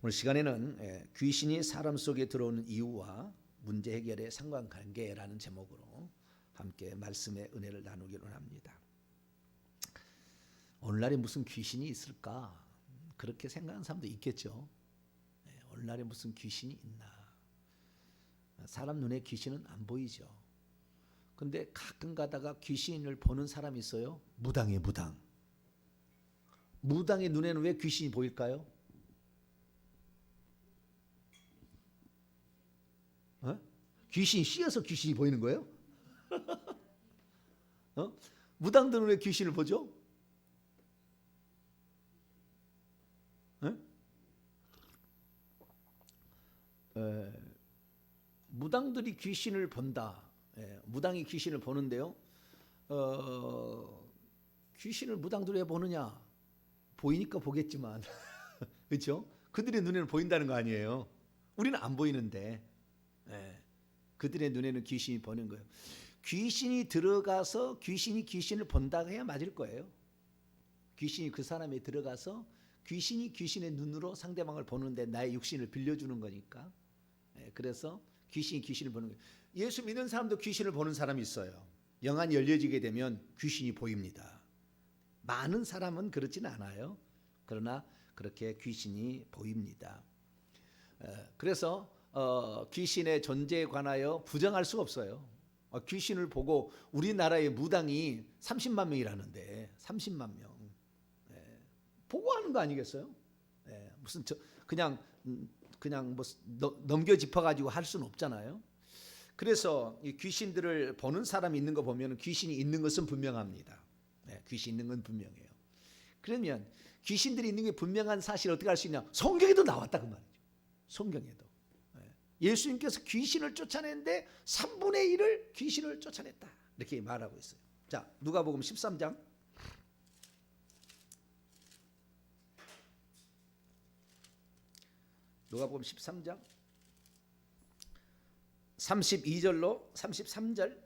오늘 시간에는 귀신이 사람 속에 들어오는 이유와 문제 해결의 상관관계라는 제목으로 함께 말씀의 은혜를 나누기로 합니다. 오늘날에 무슨 귀신이 있을까? 그렇게 생각하는 사람도 있겠죠. 오늘날에 무슨 귀신이 있나? 사람 눈에 귀신은 안 보이죠. 근데 가끔 가다가 귀신을 보는 사람이 있어요. 무당이에요, 무당. 무당의 눈에는 왜 귀신이 보일까요? 귀신이 씌어서 귀신이 보이는 거예요? 무당들은 왜 귀신을 보죠? 무당들이 귀신을 본다. 무당이 귀신을 보는데요. 귀신을 무당들이 왜 보느냐? 보이니까 보겠지만, 그렇죠? 그들의 눈에는 보인다는 거 아니에요. 우리는 안 보이는데, 그들의 눈에는 귀신이 보는 거예요. 귀신이 들어가서 귀신이 귀신을 본다고 해야 맞을 거예요. 귀신이 그 사람에 들어가서 귀신이 귀신의 눈으로 상대방을 보는데 나의 육신을 빌려주는 거니까. 그래서 귀신이 귀신을 보는 거예요. 예수 믿는 사람도 귀신을 보는 사람이 있어요. 영안이 열려지게 되면 귀신이 보입니다. 많은 사람은 그렇지는 않아요. 그러나 그렇게 귀신이 보입니다. 그래서 귀신의 존재에 관하여 부정할 수가 없어요. 귀신을 보고 우리나라의 무당이 30만 명이라는데 30만 명 보고 하는 거 아니겠어요? 무슨 그냥 뭐 넘겨 짚어가지고 할 수는 없잖아요. 그래서 이 귀신들을 보는 사람이 있는 거 보면 귀신이 있는 것은 분명합니다. 귀신 있는 건 분명해요. 그러면 귀신들이 있는 게 분명한 사실을 어떻게 알 수 있냐? 성경에도 나왔다 그 말이죠. 성경에도. 예수님께서 귀신을 쫓아냈는데 3분의 1을 귀신을 쫓아냈다. 이렇게 말하고 있어요. 자, 누가복음 13장. 누가복음 13장 32절로 33절.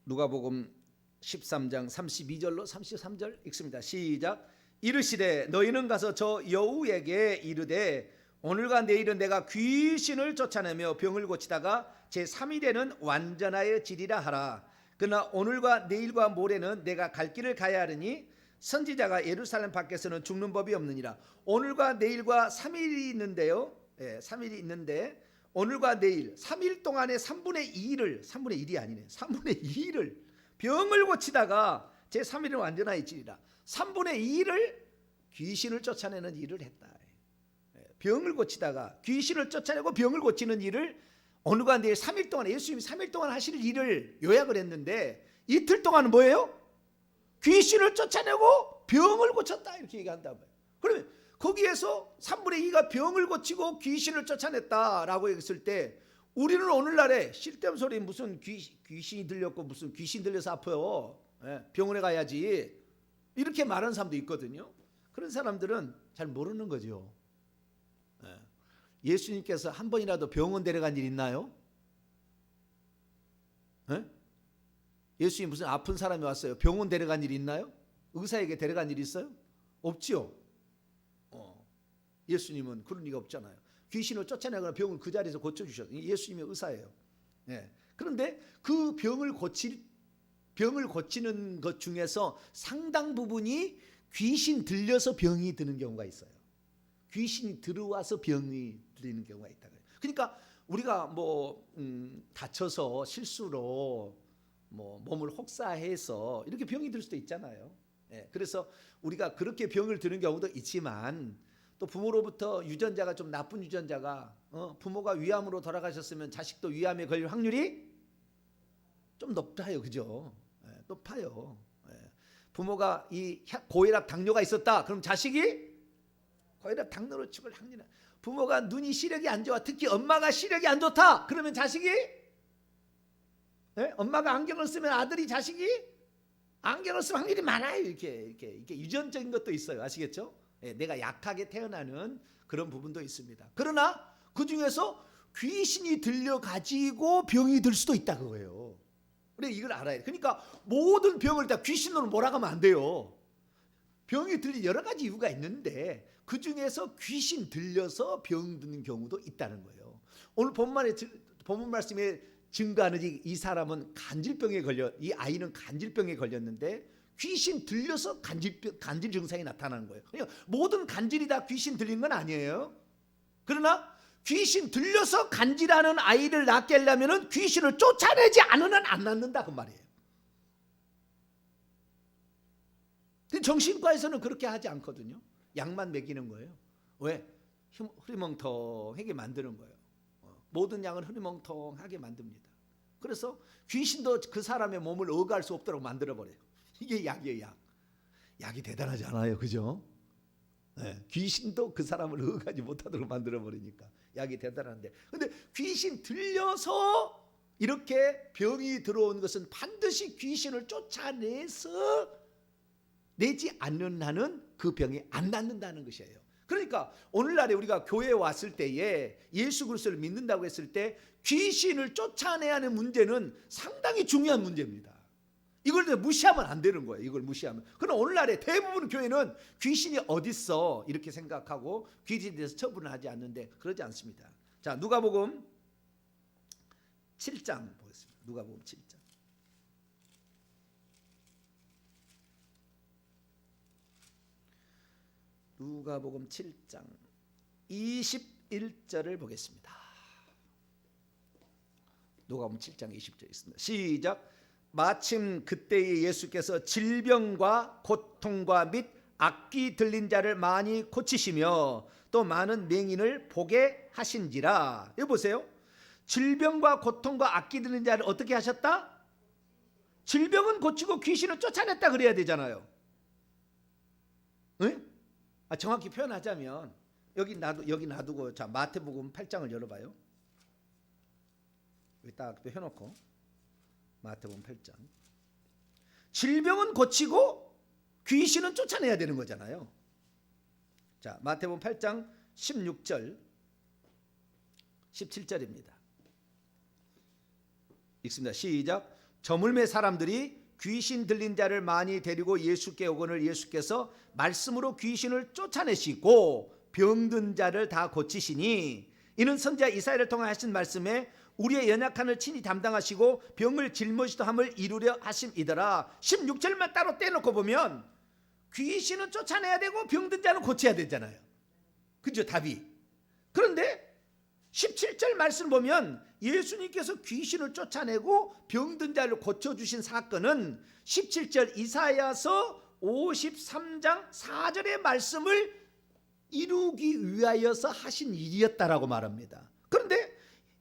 누가복음 13장 32절로 33절 읽습니다. 시작. 이르시되 너희는 가서 저 여우에게 이르되 오늘과 내일은 내가 귀신을 쫓아내며 병을 고치다가 제3일에는 완전하여 지리라 하라. 그러나 오늘과 내일과 모레는 내가 갈 길을 가야 하리니 선지자가 예루살렘 밖에서는 죽는 법이 없느니라. 오늘과 내일과 3일이 있는데요. 3일이 있는데 오늘과 내일 3일 동안에 3분의 2를 3분의 1이 아니네. 3분의 2를 병을 고치다가 제3일은 완전하여 지리라. 3분의 2를 귀신을 쫓아내는 일을 했다. 병을 고치다가 귀신을 쫓아내고 병을 고치는 일을 오늘과 내일 3일 동안 예수님이 3일 동안 하실 일을 요약을 했는데 이틀 동안은 뭐예요? 귀신을 쫓아내고 병을 고쳤다 이렇게 얘기한단 말이에요. 그러면 거기에서 3분의 2가 병을 고치고 귀신을 쫓아냈다라고 했을 때 우리는 오늘날에 쓸데없는 소리 무슨 귀신이 들렸고 무슨 귀신 들려서 아파요. 병원에 가야지. 이렇게 말하는 사람도 있거든요. 그런 사람들은 잘 모르는 거죠. 예수님께서 한 번이라도 병원 데려간 일 있나요? 예수님 무슨 아픈 사람이 왔어요. 병원 데려간 일 있나요? 의사에게 데려간 일 있어요? 없지요. 예수님은 그런 리가 없잖아요. 귀신을 쫓아내거나 병을 그 자리에서 고쳐주셨어요. 예수님이 의사예요. 그런데 그 병을 고치는 것 중에서 상당 부분이 귀신 들려서 병이 드는 경우가 있어요. 귀신이 들어와서 병이 들리는 경우가 있다. 그러니까 우리가 뭐 다쳐서 실수로 뭐 몸을 혹사해서 이렇게 병이 들 수도 있잖아요. 그래서 우리가 그렇게 병을 드는 경우도 있지만 또 부모로부터 유전자가 좀 나쁜 유전자가 부모가 위암으로 돌아가셨으면 자식도 위암에 걸릴 확률이 좀 높아요. 그죠? 높아요. 부모가 이 고혈압 당뇨가 있었다. 그럼 자식이 고혈압 당뇨로 죽을 확률이. 부모가 눈이 시력이 안 좋아. 특히 엄마가 시력이 안 좋다. 그러면 자식이 엄마가 안경을 쓰면 아들이 자식이 안경을 쓸 확률이 많아요. 이렇게 유전적인 것도 있어요. 아시겠죠? 내가 약하게 태어나는 그런 부분도 있습니다. 그러나 그 중에서 귀신이 들려가지고 병이 들 수도 있다 그거예요. 그래 이걸 알아야 돼. 그러니까 모든 병을 다 귀신으로 몰아가면 안 돼요. 병이 들린 여러 가지 이유가 있는데 그 중에서 귀신 들려서 병 드는 경우도 있다는 거예요. 오늘 본문 말씀에 증거하는 이 사람은 이 아이는 간질병에 걸렸는데 귀신 들려서 간질 증상이 나타나는 거예요. 그러니까 모든 간질이 다 귀신 들린 건 아니에요. 그러나 귀신 들려서 간질하는 아이를 낫게 하려면 귀신을 쫓아내지 않으면 안 낫는다 그 말이에요. 정신과에서는 그렇게 하지 않거든요. 약만 먹이는 거예요. 왜? 흐리멍텅하게 만드는 거예요. 모든 양을 흐리멍텅하게 만듭니다. 그래서 귀신도 그 사람의 몸을 억할 수 없도록 만들어버려요. 이게 약이에요. 약이 대단하지 않아요, 그죠? 네, 귀신도 그 사람을 억하지 못하도록 만들어버리니까 약이 대단한데, 근데 귀신 들려서 이렇게 병이 들어온 것은 반드시 귀신을 쫓아내서 내지 않는 한은 그 병이 안 낫는다는 것이에요. 그러니까 오늘날에 우리가 교회에 왔을 때에 예수 그리스도를 믿는다고 했을 때 귀신을 쫓아내야 하는 문제는 상당히 중요한 문제입니다. 이걸 무시하면 안 되는 거예요. 이걸 무시하면. 그러나 오늘날에 대부분 교회는 귀신이 어딨어 이렇게 생각하고 귀신에 대해서 처분을 하지 않는데 그러지 않습니다. 자, 누가복음 7장 보겠습니다. 누가복음 7장. 누가복음 7장 21절을 보겠습니다. 누가복음 7장 20절 있습니다. 시작. 마침 그때에 예수께서 질병과 고통과 및 악귀 들린 자를 많이 고치시며 또 많은 맹인을 보게 하신지라. 여기 보세요. 질병과 고통과 악귀 들린 자를 어떻게 하셨다? 질병은 고치고 귀신을 쫓아냈다 그래야 되잖아요. 응? 정확히 표현하자면 여기 놔두고 자 마태복음 8장을 열어봐요. 여기 딱 해놓고 마태복음 8장. 질병은 고치고 귀신은 쫓아내야 되는 거잖아요. 자 마태복음 8장 16절 17절입니다. 읽습니다. 시작. 저물매 사람들이 귀신 들린 자를 많이 데리고 예수께 오거늘 예수께서 말씀으로 귀신을 쫓아내시고 병든 자를 다 고치시니 이는 선지자 이사야를 통해 하신 말씀에 우리의 연약함을 친히 담당하시고 병을 짊어지도 함을 이루려 하심이더라. 16절만 따로 떼놓고 보면 귀신은 쫓아내야 되고 병든 자는 고쳐야 되잖아요. 그죠? 답이. 그런데 17절 말씀 보면 예수님께서 귀신을 쫓아내고 병든 자를 고쳐주신 사건은 17절 이사야서 53장 4절의 말씀을 이루기 위하여서 하신 일이었다라고 말합니다. 그런데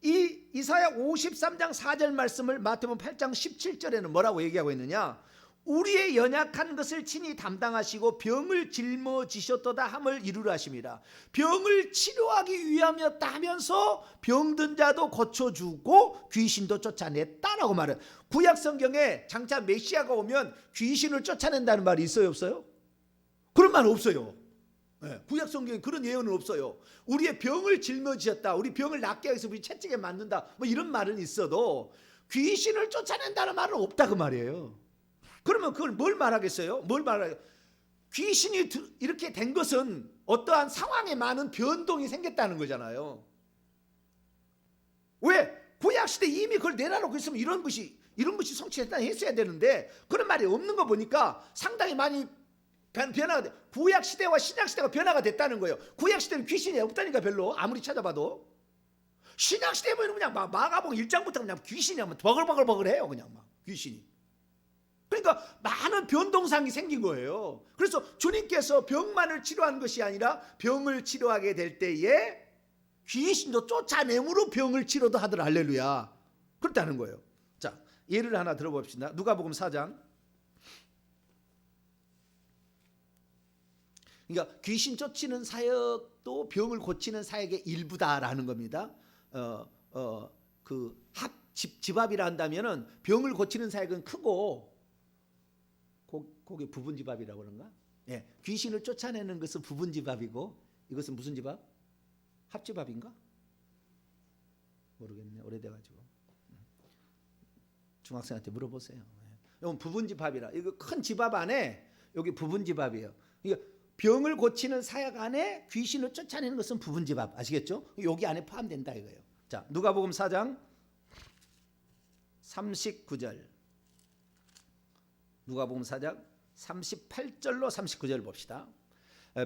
이 이사야 53장 4절 말씀을 마태복음 8장 17절에는 뭐라고 얘기하고 있느냐? 우리의 연약한 것을 친히 담당하시고 병을 짊어지셨도다 함을 이루려 하십니다. 병을 치료하기 위함이었다 하면서 병든 자도 고쳐주고 귀신도 쫓아냈다라고 말해요. 구약 성경에 장차 메시아가 오면 귀신을 쫓아낸다는 말이 있어요, 없어요? 그런 말 없어요. 구약 성경에 그런 예언은 없어요. 우리의 병을 짊어지셨다, 우리 병을 낫게 하기 위해서 우리 채찍에 맞는다, 뭐 이런 말은 있어도 귀신을 쫓아낸다는 말은 없다 그 말이에요. 그러면 그걸 뭘 말하겠어요? 귀신이 이렇게 된 것은 어떠한 상황에 많은 변동이 생겼다는 거잖아요. 왜? 구약시대 이미 그걸 내놔놓고 있으면 이런 것이 성취됐다 했어야 되는데 그런 말이 없는 거 보니까 상당히 많이 변화가 돼. 구약시대와 신약시대가 변화가 됐다는 거예요. 구약시대는 귀신이 없다니까 별로 아무리 찾아봐도. 신약시대에 보면 그냥 마가복음 1장부터 그냥 귀신이 막 버글버글해요. 그냥 막 귀신이. 그러니까 많은 변동상이 생긴 거예요. 그래서 주님께서 병만을 치료한 것이 아니라 병을 치료하게 될 때에 귀신도 쫓아내므로 병을 치료도 하더라. 할렐루야. 그렇다는 거예요. 자, 예를 하나 들어봅시다. 누가복음 4장. 그러니까 귀신 쫓는 사역도 병을 고치는 사역의 일부다라는 겁니다. 집합이라 한다면은 병을 고치는 사역은 크고 거기 부분집합이라고 그런가? 예, 귀신을 쫓아내는 것은 부분집합이고 이것은 무슨 집합? 합집합인가? 모르겠네. 오래돼가지고 중학생한테 물어보세요. 이건 부분집합이라. 이거 큰 집합 안에 여기 부분집합이에요. 그러니까 병을 고치는 사역 안에 귀신을 쫓아내는 것은 부분집합 아시겠죠? 여기 안에 포함된다 이거예요. 자, 누가복음 4장 39절. 누가복음 4장 38절로 39절 봅시다.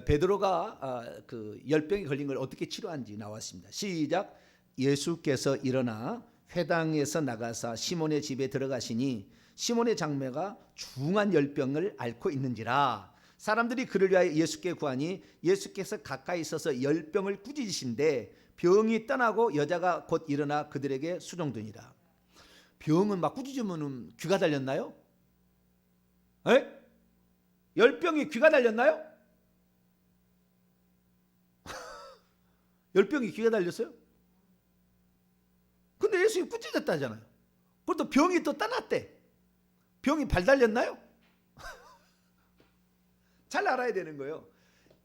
베드로가 그 열병이 걸린 걸 어떻게 치료한지 나왔습니다. 시작. 예수께서 일어나 회당에서 나가사 시몬의 집에 들어가시니 시몬의 장매가 중한 열병을 앓고 있는지라. 사람들이 그를 위하여 예수께 구하니 예수께서 가까이 있어서 열병을 꾸짖으신데 병이 떠나고 여자가 곧 일어나 그들에게 수종되니라. 병은 막 꾸짖으면 귀가 달렸나요? 에? 열병이 귀가 달렸나요? 열병이 귀가 달렸어요? 근데 예수님 꾸짖었다잖아요. 그것도 병이 또 떠났대. 병이 발 달렸나요? 잘 알아야 되는 거예요.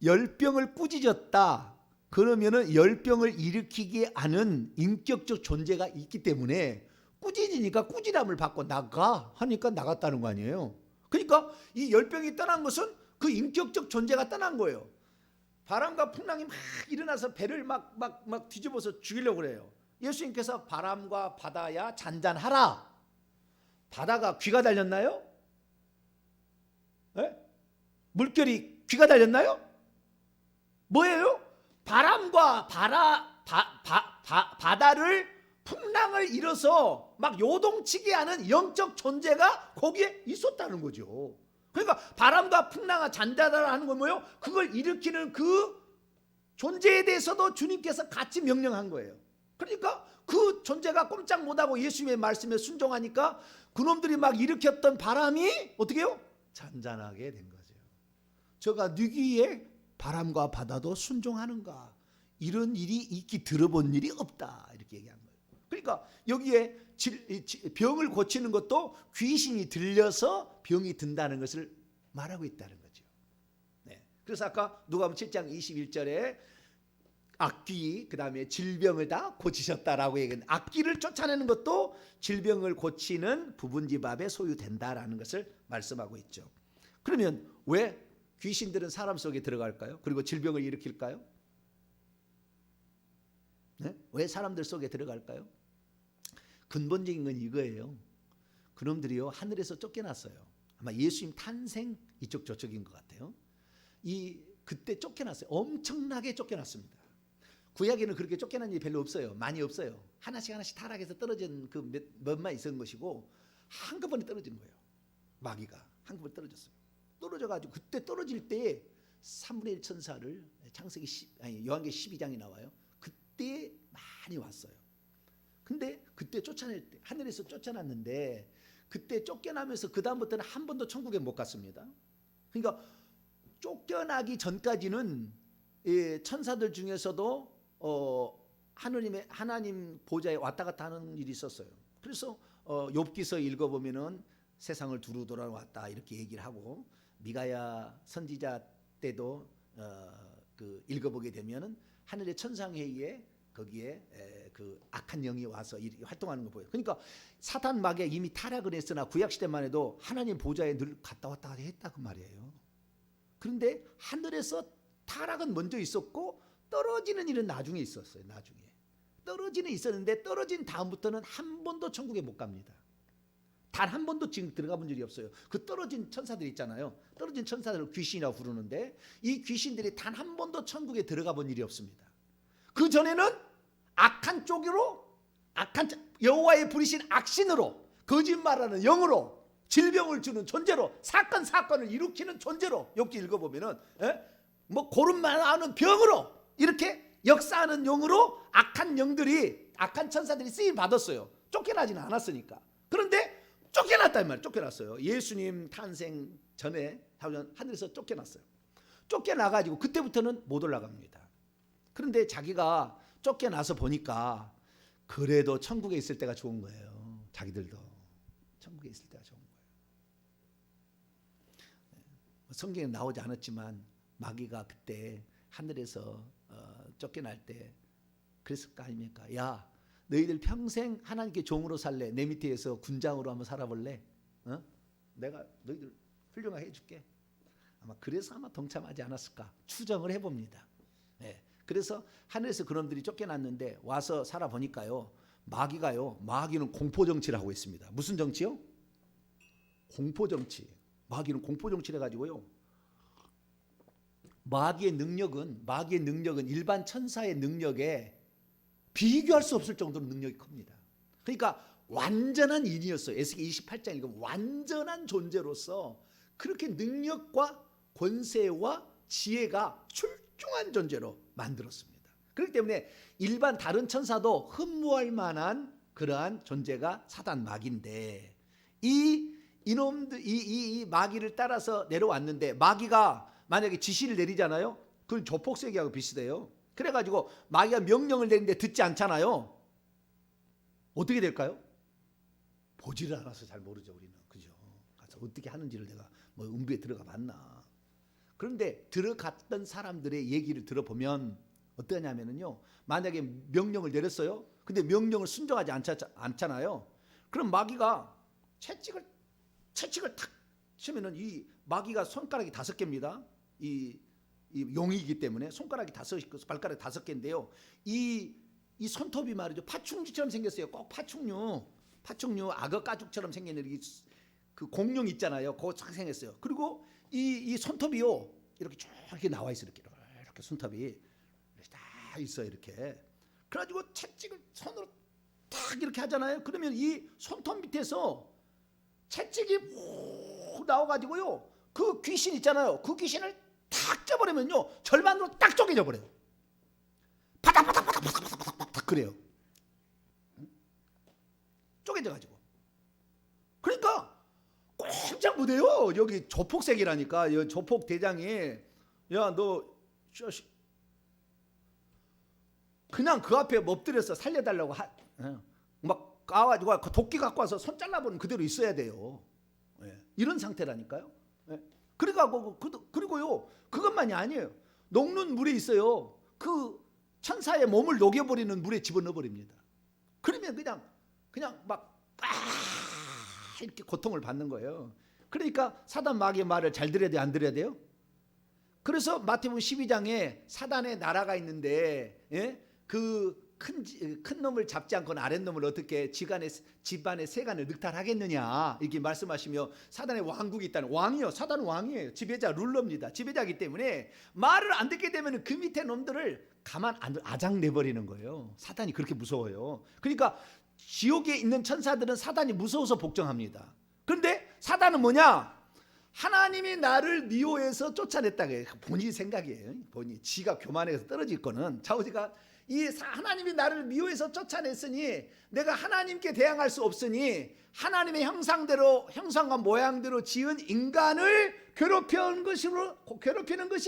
열병을 꾸짖었다. 그러면은 열병을 일으키게 하는 인격적 존재가 있기 때문에 꾸짖으니까 꾸지람을 받고 나가 하니까 나갔다는 거 아니에요. 그러니까 이 열병이 떠난 것은 그 인격적 존재가 떠난 거예요. 바람과 풍랑이 막 일어나서 배를 막 뒤집어서 죽이려고 그래요. 예수님께서 바람과 바다야 잔잔하라. 바다가 귀가 달렸나요? 네? 물결이 귀가 달렸나요? 뭐예요? 바람과 바다를 풍랑을 일어서 막 요동치게 하는 영적 존재가 거기에 있었다는 거죠. 그러니까 바람과 풍랑과 잔잔하라 하는 건 뭐예요? 그걸 일으키는 그 존재에 대해서도 주님께서 같이 명령한 거예요. 그러니까 그 존재가 꼼짝 못하고 예수님의 말씀에 순종하니까 그놈들이 막 일으켰던 바람이 어떻게 해요? 잔잔하게 된 거죠. 저가 누기에 바람과 바다도 순종하는가? 이런 일이 있기 들어본 일이 없다. 이렇게 얘기한 거예요. 그러니까 여기에 병을 고치는 것도 귀신이 들려서 병이 든다는 것을 말하고 있다는 거죠. 네. 그래서 아까 누가복음 7장 21절에 악귀 그다음에 질병을 다 고치셨다라고 얘기했는데 악귀를 쫓아내는 것도 질병을 고치는 부분집합에 소유된다라는 것을 말씀하고 있죠. 그러면 왜 귀신들은 사람 속에 들어갈까요? 그리고 질병을 일으킬까요? 네? 왜 사람들 속에 들어갈까요? 근본적인 건 이거예요. 그놈들이요 하늘에서 쫓겨났어요. 아마 예수님 탄생 이쪽 저쪽인 것 같아요. 그때 쫓겨났어요. 엄청나게 쫓겨났습니다. 구약에는 그렇게 쫓겨난 일이 별로 없어요. 많이 없어요. 하나씩 타락해서 떨어진 그 몇만 있었던 것이고 한꺼번에 떨어진 거예요. 마귀가 한꺼번에 떨어졌어요. 떨어져가지고 그때 떨어질 때 3분의 1 천사를 요한계시록 12장이 나와요. 그때 많이 왔어요. 근데 그때 쫓아낼 때 하늘에서 쫓아났는데 그때 쫓겨나면서 그 다음부터는 한 번도 천국에 못 갔습니다. 그러니까 쫓겨나기 전까지는 천사들 중에서도 하나님 보좌에 왔다 갔다 하는 일이 있었어요. 그래서 욥기서 읽어보면은 세상을 두루 돌아왔다 이렇게 얘기를 하고 미가야 선지자 때도 그 읽어보게 되면은 하늘의 천상회의에 거기에 그 악한 영이 와서 활동하는 거 보여요. 그러니까 사탄 마귀가 이미 타락을 했으나 구약 시대만 해도 하나님 보좌에 늘 갔다 왔다 했다 그 말이에요. 그런데 하늘에서 타락은 먼저 있었고 떨어지는 일은 나중에 있었어요. 나중에 떨어지는 있었는데 떨어진 다음부터는 한 번도 천국에 못 갑니다. 단 한 번도 지금 들어가 본 적이 없어요. 그 떨어진 천사들 있잖아요. 떨어진 천사들을 귀신이라고 부르는데 이 귀신들이 단 한 번도 천국에 들어가 본 일이 없습니다. 그 전에는 악한 쪽으로 여호와의 부리신 악신으로 거짓말하는 영으로 질병을 주는 존재로 사건을 일으키는 존재로 욥기 읽어보면은 뭐 고름만 하는 병으로 이렇게 역사하는 영으로 악한 영들이 악한 천사들이 쓰임 받았어요. 쫓겨나지는 않았으니까. 그런데 쫓겨났단 말이에요. 쫓겨났어요. 예수님 탄생 전에 하늘에서 쫓겨났어요. 쫓겨나가지고 그때부터는 못 올라갑니다. 그런데 자기가 쫓겨나서 보니까 그래도 천국에 있을 때가 좋은 거예요. 자기들도 천국에 있을 때가 좋은 거예요. 성경에 나오지 않았지만 마귀가 그때 하늘에서 쫓겨날 때 그랬을 거 아닙니까? 야, 너희들 평생 하나님께 종으로 살래? 내 밑에서 군장으로 한번 살아볼래? 내가 너희들 훌륭하게 해줄게. 아마 그래서 아마 동참하지 않았을까 추정을 해봅니다. 예. 그래서 하늘에서 그놈들이 쫓겨났는데 와서 살아보니까요, 마귀는 공포정치를 하고 있습니다. 무슨 정치요? 공포정치. 마귀는 공포정치를 해가지고요, 마귀의 능력은 일반 천사의 능력에 비교할 수 없을 정도로 능력이 큽니다. 그러니까 완전한 인이었어요. 에스겔 28장 읽으면 완전한 존재로서 그렇게 능력과 권세와 지혜가 출중한 존재로 만들었습니다. 그렇기 때문에 일반 다른 천사도 흠모할 만한 그러한 존재가 사단 마귀인데, 이 마귀를 따라서 내려왔는데, 마귀가 만약에 지시를 내리잖아요. 그건 조폭세기하고 비슷해요. 그래가지고 마귀가 명령을 내리는데 듣지 않잖아요. 어떻게 될까요? 보지를 않아서 잘 모르죠, 우리는. 그죠? 가서 어떻게 하는지를 내가 뭐 음부에 들어가 봤나. 그런데 들어갔던 사람들의 얘기를 들어보면 어떠냐면요, 만약에 명령을 내렸어요. 근데 명령을 순종하지 않잖아요. 그럼 마귀가 채찍을 탁 치면은, 이 마귀가 손가락이 5개입니다. 이 용이기 때문에 손가락이 5개, 발가락이 5개인데요. 이 손톱이 말이죠, 파충류처럼 생겼어요. 꼭 파충류 악어 가죽처럼 생긴 그 공룡 있잖아요. 그거 쫙 생겼어요. 그리고 이 손톱이요, 이렇게 쭉 이렇게 나와 있어요. 이렇게 손톱이 이렇게 다 있어요. 이렇게. 그래가지고 채찍을 손으로 딱 이렇게 하잖아요. 그러면 이 손톱 밑에서 채찍이 훅 나와가지고요, 그 귀신 있잖아요. 그 귀신을 탁 쪄버리면요, 절반으로 딱 쪼개져 버려요. 바닥 그래요. 쪼개져가지고. 그러니까 꼼짝 못해요. 여기 조폭색이라니까. 여기 조폭 대장이, 야 너 그냥 그 앞에 엎드려서 살려달라고 막 까가지고 도끼 갖고 와서 손 잘라버리면 그대로 있어야 돼요. 예. 이런 상태라니까요. 예. 그리고요, 그것만이 아니에요. 녹는 물에 있어요. 그 천사의 몸을 녹여버리는 물에 집어넣어버립니다. 그러면 그냥 막 이렇게 고통을 받는 거예요. 그러니까 사단 마귀의 말을 잘 들어야 돼요, 안 들어야 돼요? 그래서 마태복음 12장에 사단의 나라가 있는데, 예? 그 큰 놈을 잡지 않고는 아랫놈을 어떻게 집안의 세간을 늑탈하겠느냐, 이렇게 말씀하시며, 사단의 왕국이 있다는, 사단은 왕이에요. 지배자, 룰러입니다. 지배자이기 때문에 말을 안 듣게 되면 그 밑에 놈들을 가만 안 아작내버리는 거예요. 사단이 그렇게 무서워요. 그러니까 지옥에 있는 천사들은 사단이 무서워서 복종합니다. 그런데 사단은 뭐냐? 하나님이 나를 미워해서 쫓아냈다. 본인 생각이에요. 지가 교만해서 떨어질 거는 좌우지가, 하나님이 나를 미워해서 쫓아냈으니 내가 하나님께 대항할 수 없으니 하나님의 형상과 모양대로 지은 인간을 괴롭히는 것이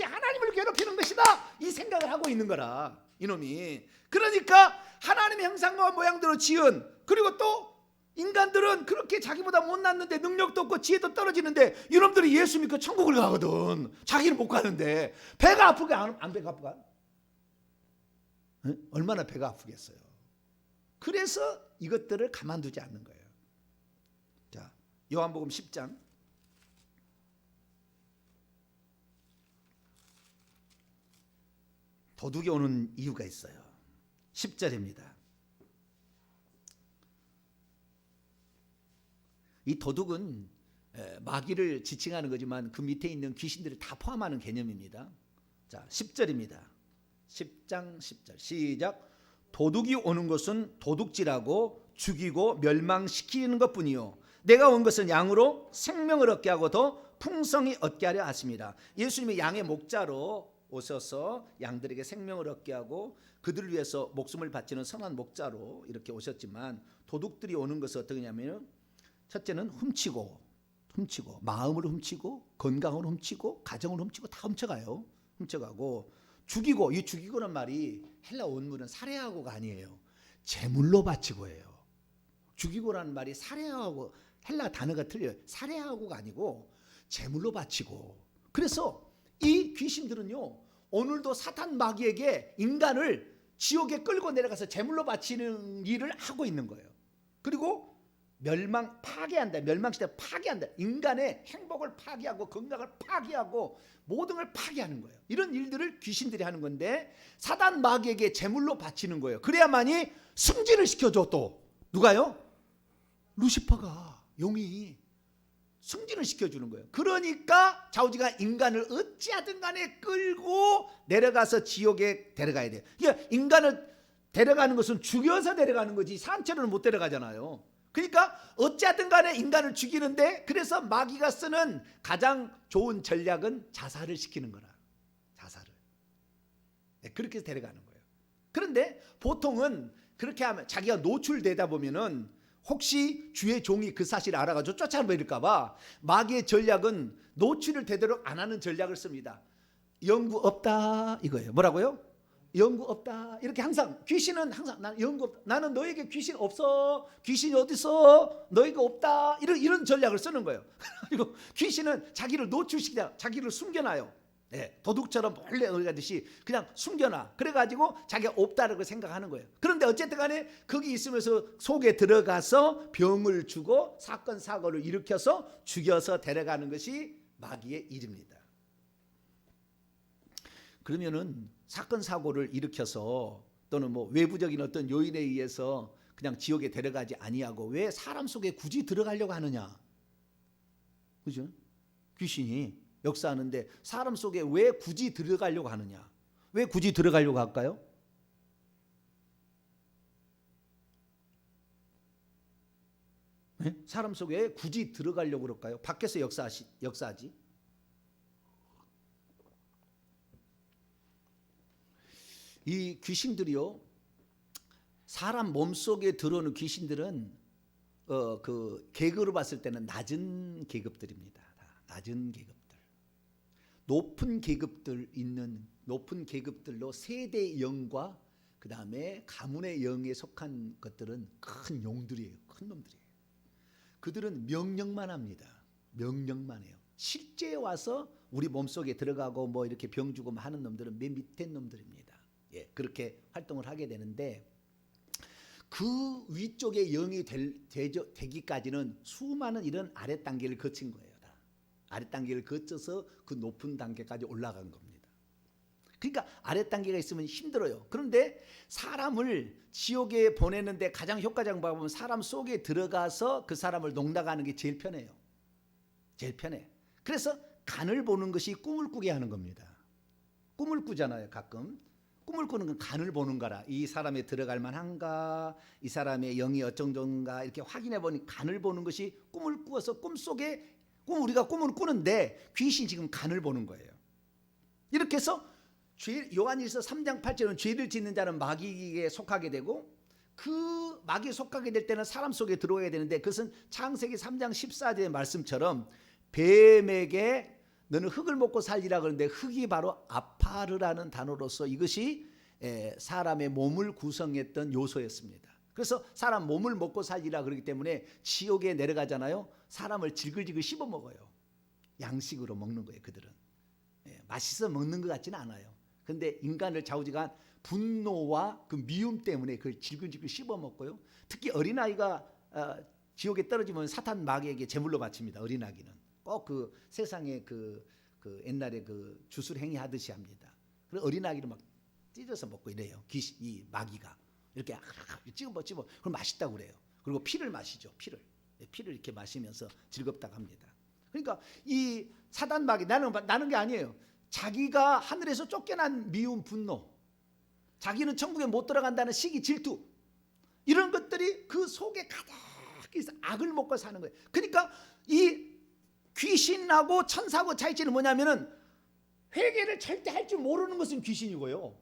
하나님을 괴롭히는 것이다, 이 생각을 하고 있는 거라, 이놈이. 그러니까 하나님의 형상과 모양대로 지은, 그리고 또 인간들은 그렇게 자기보다 못났는데 능력도 없고 지혜도 떨어지는데, 이놈들이 예수 믿고 천국을 가거든. 자기는 못 가는데. 배가 아프게 안 배가 아프가? 얼마나 배가 아프겠어요. 그래서 이것들을 가만두지 않는 거예요. 자, 요한복음 10장 도둑이 오는 이유가 있어요. 10절입니다. 이 도둑은 마귀를 지칭하는 거지만 그 밑에 있는 귀신들을 다 포함하는 개념입니다. 자, 10절입니다. 10장 10절 시작. 도둑이 오는 것은 도둑질하고 죽이고 멸망시키는 것뿐이요, 내가 온 것은 양으로 생명을 얻게 하고 더 풍성히 얻게 하려 하십니다. 예수님이 양의 목자로 오셔서 양들에게 생명을 얻게 하고 그들을 위해서 목숨을 바치는 선한 목자로 이렇게 오셨지만, 도둑들이 오는 것은 어떠냐면, 첫째는 훔치고 마음을 훔치고 건강을 훔치고 가정을 훔치고 다 훔쳐가고 죽이고, 이 죽이고란 말이 헬라 원문은 살해하고가 아니에요. 제물로 바치고예요. 죽이고라는 말이 살해하고, 헬라 단어가 틀려요. 살해하고가 아니고 제물로 바치고. 그래서 이 귀신들은요, 오늘도 사탄 마귀에게 인간을 지옥에 끌고 내려가서 제물로 바치는 일을 하고 있는 거예요. 그리고 파괴한다. 멸망시대 파괴한다. 인간의 행복을 파괴하고 건강을 파괴하고 모든 걸 파괴하는 거예요. 이런 일들을 귀신들이 하는 건데 사단 마귀에게 제물로 바치는 거예요. 그래야만이 승진을 시켜줘. 또 누가요? 루시퍼가, 용이 승진을 시켜주는 거예요. 그러니까 좌우지가 인간을 어찌하든 간에 끌고 내려가서 지옥에 데려가야 돼요. 그러니까 인간을 데려가는 것은 죽여서 데려가는 거지 산채로는 못 데려가잖아요. 그러니까 어찌하든 간에 인간을 죽이는데, 그래서 마귀가 쓰는 가장 좋은 전략은 자살을 시키는 거라. 자살을. 네, 그렇게 해서 데려가는 거예요. 그런데 보통은 그렇게 하면 자기가 노출되다 보면은 혹시 주의 종이 그 사실을 알아가지고 쫓아버릴까 봐 마귀의 전략은 노출을 되도록 안 하는 전략을 씁니다. 연구 없다 이거예요. 뭐라고요? 연구 없다. 이렇게 항상 귀신은 항상 나는 연구 없다. 나는 너에게 귀신 없어. 귀신이 어디 있어? 너에게 없다. 이런 전략을 쓰는 거예요. 그리고 귀신은 자기를 노출시키다, 자기를 숨겨놔요. 네, 도둑처럼 몰래 어디가듯이 그냥 숨겨놔. 그래가지고 자기가 없다라고 생각하는 거예요. 그런데 어쨌든 간에 거기 있으면서 속에 들어가서 병을 주고 사건 사고를 일으켜서 죽여서 데려가는 것이 마귀의 일입니다. 그러면은 사건 사고를 일으켜서 또는 뭐 외부적인 어떤 요인에 의해서 그냥 지옥에 데려가지 아니하고 왜 사람 속에 굳이 들어가려고 하느냐? 그죠? 귀신이 역사하는데 사람 속에 왜 굳이 들어가려고 하느냐? 왜 굳이 들어가려고 할까요? 네? 사람 속에 굳이 들어가려고 그럴까요? 밖에서 역사하지. 이 귀신들이요, 사람 몸속에 들어오는 귀신들은 그 계급으로 봤을 때는 낮은 계급들입니다. 낮은 계급들. 높은 계급들 있는 높은 계급들로 세대 영과 그 다음에 가문의 영에 속한 것들은 큰 용들이에요. 큰 놈들이에요. 그들은 명령만 합니다. 명령만 해요. 실제 와서 우리 몸속에 들어가고 뭐 이렇게 병 주고 하는 놈들은 맨 밑에 놈들입니다. 예, 그렇게 활동을 하게 되는데 그 위쪽에 영이 되기까지는 수많은 이런 아래 단계를 거친 거예요. 다. 아래 단계를 거쳐서 그 높은 단계까지 올라간 겁니다. 그러니까 아래 단계가 있으면 힘들어요. 그런데 사람을 지옥에 보내는데 가장 효과적인 방법은 사람 속에 들어가서 그 사람을 농락하는 게 제일 편해요. 제일 편해. 그래서 간을 보는 것이 꿈을 꾸게 하는 겁니다. 꿈을 꾸잖아요, 가끔. 꿈을 꾸는 건 간을 보는 거라. 이 사람에 들어갈 만한가, 이 사람의 영이 어쩐가 이렇게 확인해 보니 간을 보는 것이 꿈을 꾸어서 꿈속에 우리가 꿈을 꾸는데 귀신이 지금 간을 보는 거예요. 이렇게 해서 요한일서 3장 8절은 죄를 짓는 자는 마귀에 속하게 되고 그 마귀에 속하게 될 때는 사람 속에 들어오게 되는데 그것은 창세기 3장 14절의 말씀처럼 뱀에게 너는 흙을 먹고 살리라 그러는데 흙이 바로 아파르라는 단어로서 이것이 사람의 몸을 구성했던 요소였습니다. 그래서 사람 몸을 먹고 살리라 그러기 때문에 지옥에 내려가잖아요. 사람을 질글질글 씹어 먹어요. 양식으로 먹는 거예요. 그들은 맛있어 먹는 것 같지는 않아요. 그런데 인간을 좌우지간 분노와 그 미움 때문에 그걸 질글질글 씹어 먹고요. 특히 어린아이가 지옥에 떨어지면 사탄 마귀에게 제물로 바칩니다. 어린아기는 꼭 그 세상에 그 옛날에 그 주술 행위 하듯이 합니다. 그리고 어린아기를 막 찢어서 먹고 이래요. 이 마귀가 이렇게 찝어 그럼 맛있다고 그래요. 그리고 피를 마시죠. 피를 이렇게 마시면서 즐겁다고 합니다. 그러니까 이 사단 마귀 나는 게 아니에요. 자기가 하늘에서 쫓겨난 미움, 분노, 자기는 천국에 못 들어간다는 시기, 질투, 이런 것들이 그 속에 가득 있어 악을 먹고 사는 거예요. 그러니까 이 귀신하고 천사하고 차이점은 뭐냐면은 회개를 절대 할 줄 모르는 것은 귀신이고요.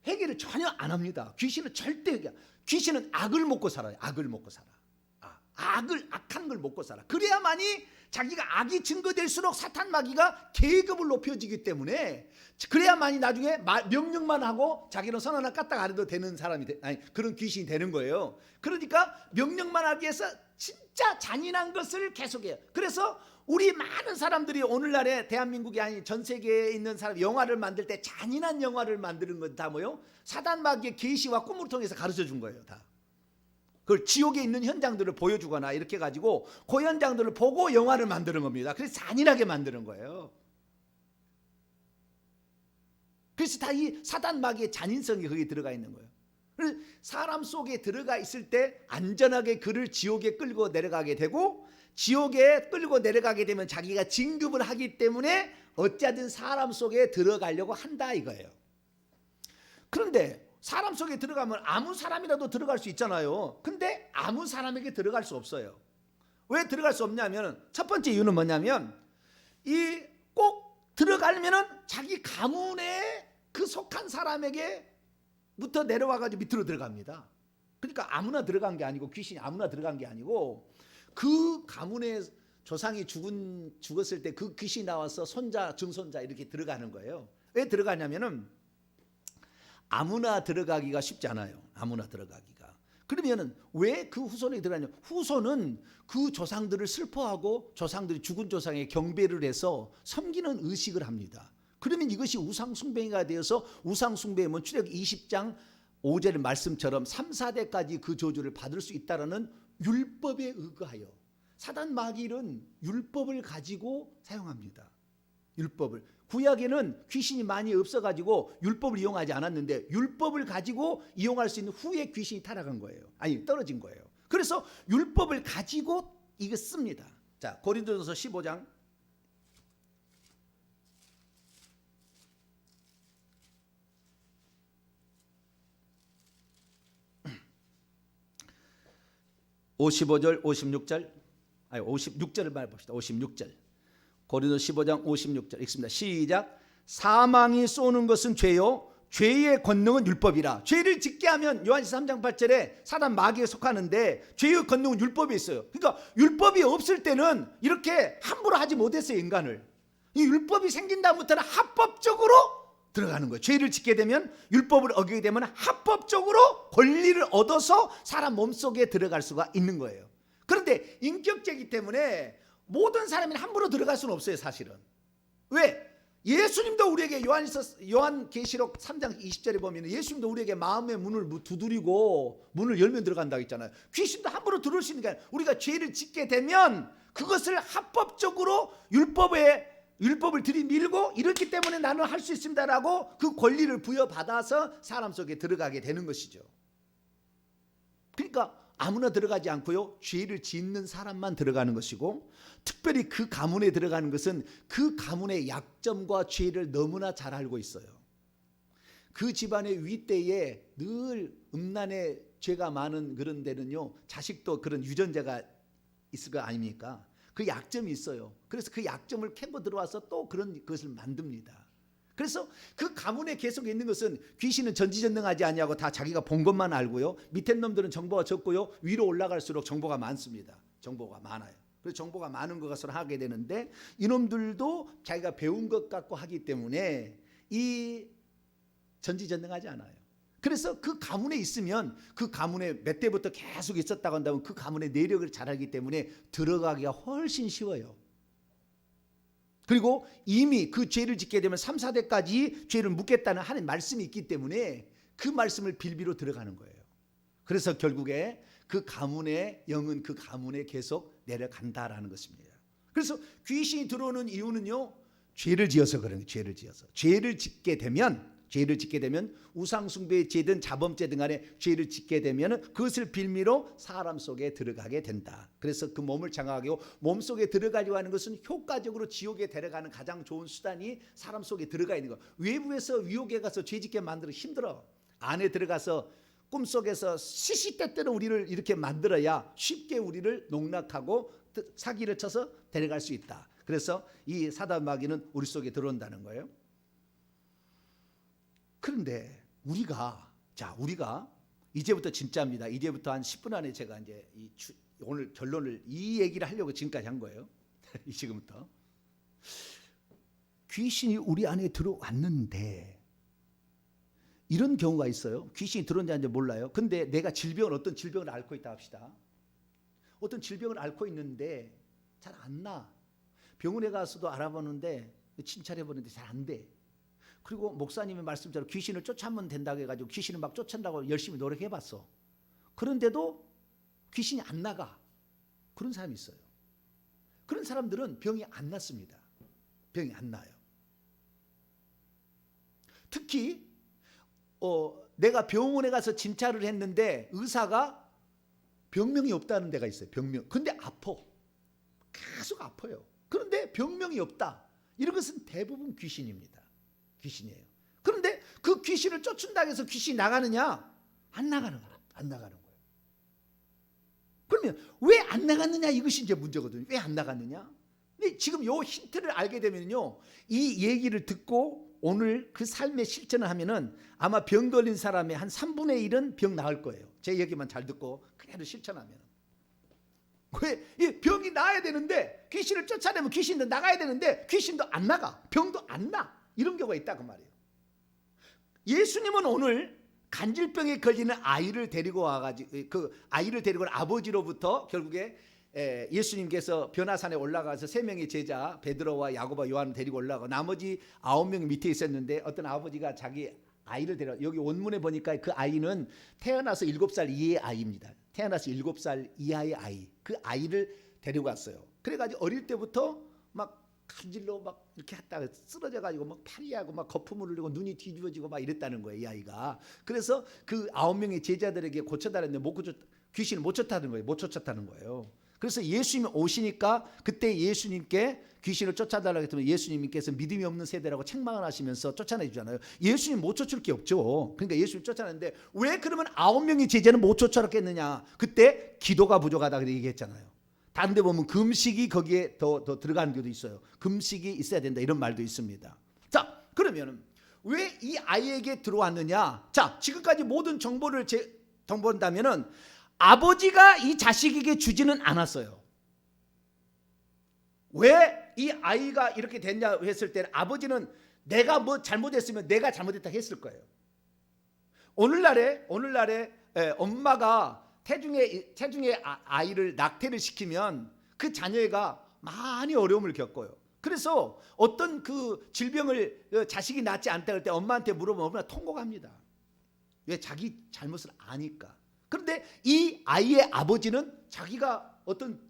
회개를 전혀 안 합니다. 귀신은 악을 먹고 살아요. 악을 먹고 살아. 악한 걸 먹고 살아. 그래야만이 자기가 악이 증거될수록 사탄 마귀가 계급을 높여지기 때문에 그래야만이 나중에 명령만 하고 자기는 선 하나 까딱 안 해도 되는 사람이 그런 귀신이 되는 거예요. 그러니까 명령만 하기 위해서 진짜 잔인한 것을 계속해요. 그래서 우리 많은 사람들이 오늘날에 대한민국이 아닌 전 세계에 있는 사람 영화를 만들 때 잔인한 영화를 만드는 건 다 뭐요? 사단 마귀의 계시와 꿈을 통해서 가르쳐 준 거예요. 다 그걸 지옥에 있는 현장들을 보여주거나 이렇게 가지고 그 현장들을 보고 영화를 만드는 겁니다. 그래서 잔인하게 만드는 거예요. 그래서 다 이 사단 마귀의 잔인성이 거기에 들어가 있는 거예요. 그래서 사람 속에 들어가 있을 때 안전하게 그를 지옥에 끌고 내려가게 되고, 지옥에 끌고 내려가게 되면 자기가 진급을 하기 때문에 어찌하든 사람 속에 들어가려고 한다 이거예요. 그런데 사람 속에 들어가면 아무 사람이라도 들어갈 수 있잖아요. 근데 아무 사람에게 들어갈 수 없어요. 왜 들어갈 수 없냐면, 첫 번째 이유는 뭐냐면, 이 꼭 들어가려면은 자기 가문에 그 속한 사람에게부터 내려와가지고 밑으로 들어갑니다. 그러니까 아무나 들어간 게 아니고, 귀신이 아무나 들어간 게 아니고, 그 가문의 조상이 죽었을 때 그 귀신이 나와서 손자, 증손자 이렇게 들어가는 거예요. 왜 들어가냐면은 아무나 들어가기가 쉽지 않아요. 아무나 들어가기가. 그러면은 왜 그 후손에 들어가냐? 후손은 그 조상들을 슬퍼하고 조상들이 죽은 조상에 경배를 해서 섬기는 의식을 합니다. 그러면 이것이 우상숭배가 되어서, 우상숭배의 출애굽 20장 5절 말씀처럼 3, 4대까지 그 저주를 받을 수 있다라는 율법에 의거하여, 사단 마귀는 율법을 가지고 사용합니다. 율법을. 구약에는 귀신이 많이 없어가지고 율법을 이용하지 않았는데, 율법을 가지고 이용할 수 있는 후에 귀신이 타락한 거예요. 아니, 떨어진 거예요. 그래서 율법을 가지고 이거 씁니다. 자, 고린도전서 15장 55절 56절, 아니 56절을 말해봅시다. 56절. 고린도 15장 56절 읽습니다. 시작. 사망이 쏘는 것은 죄요, 죄의 권능은 율법이라. 죄를 짓게 하면 요한일서 3장 8절에 사단 마귀에 속하는데, 죄의 권능은 율법이 있어요. 그러니까 율법이 없을 때는 이렇게 함부로 하지 못했어요, 인간을. 이 율법이 생긴 다음부터는 합법적으로 들어가는 거예요. 죄를 짓게 되면, 율법을 어기게 되면 합법적으로 권리를 얻어서 사람 몸속에 들어갈 수가 있는 거예요. 그런데 인격죄이기 때문에 모든 사람이 함부로 들어갈 수는 없어요, 사실은. 왜? 예수님도 우리에게 요한계시록 3장 20절에 보면 예수님도 우리에게 마음의 문을 두드리고 문을 열면 들어간다고 했잖아요. 귀신도 함부로 들어올 수 있는 게 아니라, 우리가 죄를 짓게 되면 그것을 합법적으로 율법을 들이밀고, 이렇기 때문에 나는 할 수 있습니다라고 그 권리를 부여받아서 사람 속에 들어가게 되는 것이죠. 그러니까 아무나 들어가지 않고요, 죄를 짓는 사람만 들어가는 것이고, 특별히 그 가문에 들어가는 것은 그 가문의 약점과 죄를 너무나 잘 알고 있어요. 그 집안의 윗대에 늘 음란의 죄가 많은 그런 데는요, 자식도 그런 유전자가 있을 거 아닙니까? 그 약점이 있어요. 그래서 그 약점을 캐고 들어와서 또 그런 것을 만듭니다. 그래서 그 가문에 계속 있는 것은, 귀신은 전지전능하지 아니하고 다 자기가 본 것만 알고요, 밑에 놈들은 정보가 적고요, 위로 올라갈수록 정보가 많습니다. 정보가 많아요. 그래서 정보가 많은 것을 하게 되는데, 이놈들도 자기가 배운 것 같고 하기 때문에 이 전지전능하지 않아요. 그래서 그 가문에 있으면, 그 가문에 몇 대부터 계속 있었다고 한다면 그 가문의 내력을 잘 알기 때문에 들어가기가 훨씬 쉬워요. 그리고 이미 그 죄를 짓게 되면 3, 4대까지 죄를 묻겠다는 하는 말씀이 있기 때문에 그 말씀을 빌비로 들어가는 거예요. 그래서 결국에 그 가문의 영은 그 가문에 계속 내려간다라는 것입니다. 그래서 귀신이 들어오는 이유는요, 죄를 지어서 그런 거예요. 죄를 짓게 되면 우상숭배의 죄든 자범죄든 간에 죄를 짓게 되면 그것을 빌미로 사람 속에 들어가게 된다. 그래서 그 몸을 장악하고 몸속에 들어가려고 하는 것은 효과적으로 지옥에 데려가는 가장 좋은 수단이 사람 속에 들어가 있는 거. 외부에서 유혹에 가서 죄 짓게 만들어 힘들어. 안에 들어가서 꿈속에서 시시때때로 우리를 이렇게 만들어야 쉽게 우리를 농락하고 사기를 쳐서 데려갈 수 있다. 그래서 이 사단 마귀는 우리 속에 들어온다는 거예요. 그런데 우리가 이제부터 진짜입니다. 이제부터 한 10분 안에 제가 이제 오늘 결론을, 이 얘기를 하려고 지금까지 한 거예요. 지금부터 귀신이 우리 안에 들어왔는데, 이런 경우가 있어요. 귀신이 들어온지 아닌지 몰라요. 근데 내가 어떤 질병을 앓고 있다 합시다. 어떤 질병을 앓고 있는데 잘 안 나. 병원에 가서도 알아보는데, 진찰해보는데 잘 안 돼. 그리고 목사님의 말씀대로 귀신을 쫓아면 된다고 해가지고 귀신을 막 쫓아낸다고 열심히 노력해봤어. 그런데도 귀신이 안 나가. 그런 사람이 있어요. 그런 사람들은 병이 안 낫습니다. 병이 안 나요. 특히 내가 병원에 가서 진찰을 했는데 의사가 병명이 없다는 데가 있어요. 병명. 근데 아파. 계속 아파요. 그런데 병명이 없다. 이런 것은 대부분 귀신입니다. 귀신이에요. 그런데 그 귀신을 쫓는다고 해서 귀신이 나가느냐? 안 나가는 거예요. 안 나가는 거예요. 그러면 왜 안 나갔느냐? 이것이 이제 문제거든요. 왜 안 나갔느냐? 근데 지금 요 힌트를 알게 되면요, 이 얘기를 듣고 오늘 그 삶의 실천을 하면은 아마 병 걸린 사람의 한 3분의 1은 병 나을 거예요. 제 얘기만 잘 듣고 그대로 실천하면. 왜? 이 병이 나아야 되는데, 귀신을 쫓아내면 귀신도 나가야 되는데 귀신도 안 나가. 병도 안 나. 이런 경우가 있다 그 말이에요. 예수님은 오늘 간질병에 걸리는 아이를 데리고 와가지고, 그 아이를 데리고 온 아버지로부터 결국에 예수님께서 변화산에 올라가서 3명의 제자 베드로와 야고보와 요한을 데리고 올라가고 나머지 9명이 밑에 있었는데, 어떤 아버지가 자기 아이를 데려, 여기 원문에 보니까 그 아이는 태어나서 7살 이하의 아이입니다. 태어나서 7살 이하의 아이, 그 아이를 데리고 왔어요. 그래가지고 어릴 때부터 막 간질로 막 이렇게 했다가 쓰러져가지고 막 파리하고 막 거품을 흘리고 눈이 뒤집어지고 막 이랬다는 거예요, 이 아이가. 그래서 그 9명의 제자들에게 고쳐달랬는데 못 고쳐, 귀신을 못 쫓았다는 거예요. 못 쫓았다는 거예요. 그래서 예수님이 오시니까 그때 예수님께 귀신을 쫓아달라고 했더니 예수님께서 믿음이 없는 세대라고 책망을 하시면서 쫓아내 주잖아요. 예수님 못 쫓을 게 없죠. 그러니까 예수님 쫓아내는데 왜 그러면 9명의 제자는 못 쫓아냈겠느냐? 그때 기도가 부족하다 그렇게 얘기했잖아요. 다른 데 보면 금식이 거기에 더 들어가는 경우도 있어요. 금식이 있어야 된다 이런 말도 있습니다. 자, 그러면 왜 이 아이에게 들어왔느냐? 자, 지금까지 모든 정보를 정보한다면은 아버지가 이 자식에게 주지는 않았어요. 왜 이 아이가 이렇게 됐냐 했을 때는 아버지는 내가 뭐 잘못했으면 내가 잘못했다 했을 거예요. 오늘날에 엄마가 태중에 아이를 낙태를 시키면 그 자녀가 많이 어려움을 겪어요. 그래서 어떤 그 질병을 자식이 낫지 않다 할 때 엄마한테 물어보면 엄마가 통곡합니다. 왜? 자기 잘못을 아니까. 그런데 이 아이의 아버지는 자기가 어떤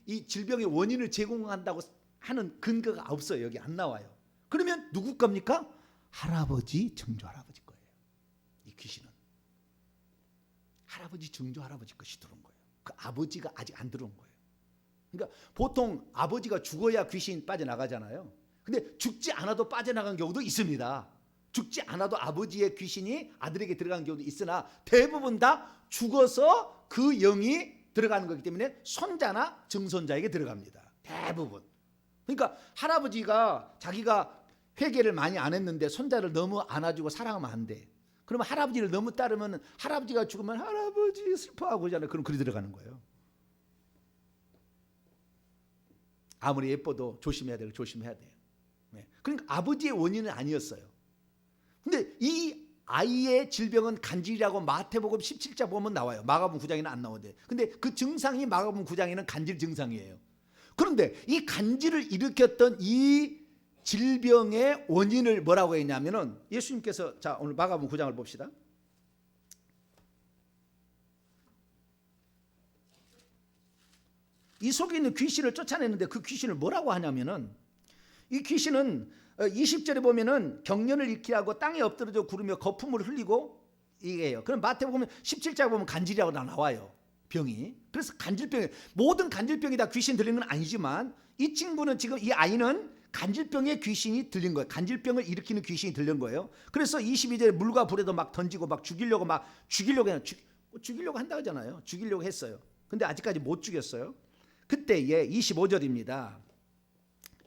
이 질병의 원인을 제공한다고 하는 근거가 없어요. 여기 안 나와요. 그러면 누구 겁니까? 할아버지, 증조 할아버지 거예요. 이 귀신은 할아버지, 증조 할아버지 것이 들어온 거예요. 그 아버지가 아직 안 들어온 거예요. 그러니까 보통 아버지가 죽어야 귀신 빠져나가잖아요. 근데 죽지 않아도 빠져나간 경우도 있습니다. 죽지 않아도 아버지의 귀신이 아들에게 들어간 경우도 있으나 대부분 다 죽어서 그 영이 들어가는 거기 때문에 손자나 증손자에게 들어갑니다. 대부분. 그러니까 할아버지가 자기가 회개를 많이 안 했는데 손자를 너무 안아주고 사랑하면 안 돼. 그러면 할아버지를 너무 따르면 할아버지가 죽으면 할아버지 슬퍼하고 그러잖아요. 그럼 그리 들어가는 거예요. 아무리 예뻐도 조심해야 돼요. 조심해야 돼요. 그러니까 아버지의 원인은 아니었어요. 근데 이 아이의 질병은 간질이라고 마태복음 17장 보면 나와요. 마가복음 9장에는 안 나오는데. 근데 그 증상이 마가복음 9장에는 간질 증상이에요. 그런데 이 간질을 일으켰던 이 질병의 원인을 뭐라고 했냐면은 예수님께서, 자, 오늘 마가복음 9장을 봅시다. 이 속에 있는 귀신을 쫓아내는데 그 귀신을 뭐라고 하냐면은, 이 귀신은 20절에 보면은 경련을 잃게 하고 땅에 엎드러져 구르며 거품을 흘리고 이게요. 그럼 마태복음 17장 보면 간질이라고 나와요. 병이. 그래서 간질병이, 모든 간질병이 다 귀신 들리는 건 아니지만 이 친구는 지금, 이 아이는 간질병에 귀신이 들린 거예요. 간질병을 일으키는 귀신이 들린 거예요. 그래서 22절에 물과 불에도 막 던지고 막 죽이려고 한다 하잖아요. 죽이려고 했어요. 근데 아직까지 못 죽였어요. 그때에 25절입니다.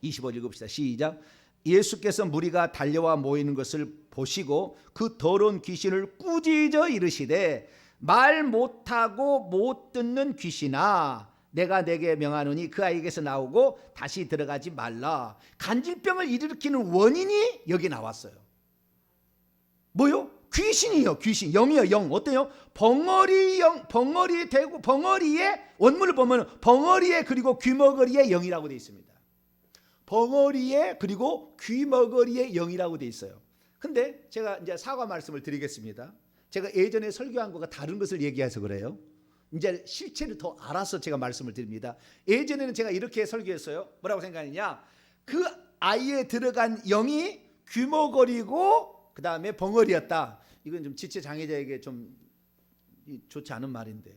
25절 읽읍시다. 시작. 예수께서 무리가 달려와 모이는 것을 보시고 그 더러운 귀신을 꾸짖어 이르시되, 말 못하고 못 듣는 귀신아, 내가 내게 명하노니 그 아이에게서 나오고 다시 들어가지 말라. 간질병을 일으키는 원인이 여기 나왔어요. 뭐요? 귀신이요. 귀신. 영이요. 영. 어때요? 벙어리 영, 벙어리에 대고, 벙어리에, 원문을 보면 벙어리에 그리고 귀머거리의 영이라고 되어 있습니다. 벙어리에 그리고 귀머거리의 영이라고 되어 있어요. 근데 제가 이제 사과 말씀을 드리겠습니다. 제가 예전에 설교한 것과 다른 것을 얘기해서 그래요. 이제 실체를 더 알아서 제가 말씀을 드립니다. 예전에는 제가 이렇게 설교했어요. 뭐라고 생각하느냐? 그 아이에 들어간 영이 귀머거리고 그 다음에 벙어리였다. 이건 좀 지체 장애자에게 좀 좋지 않은 말인데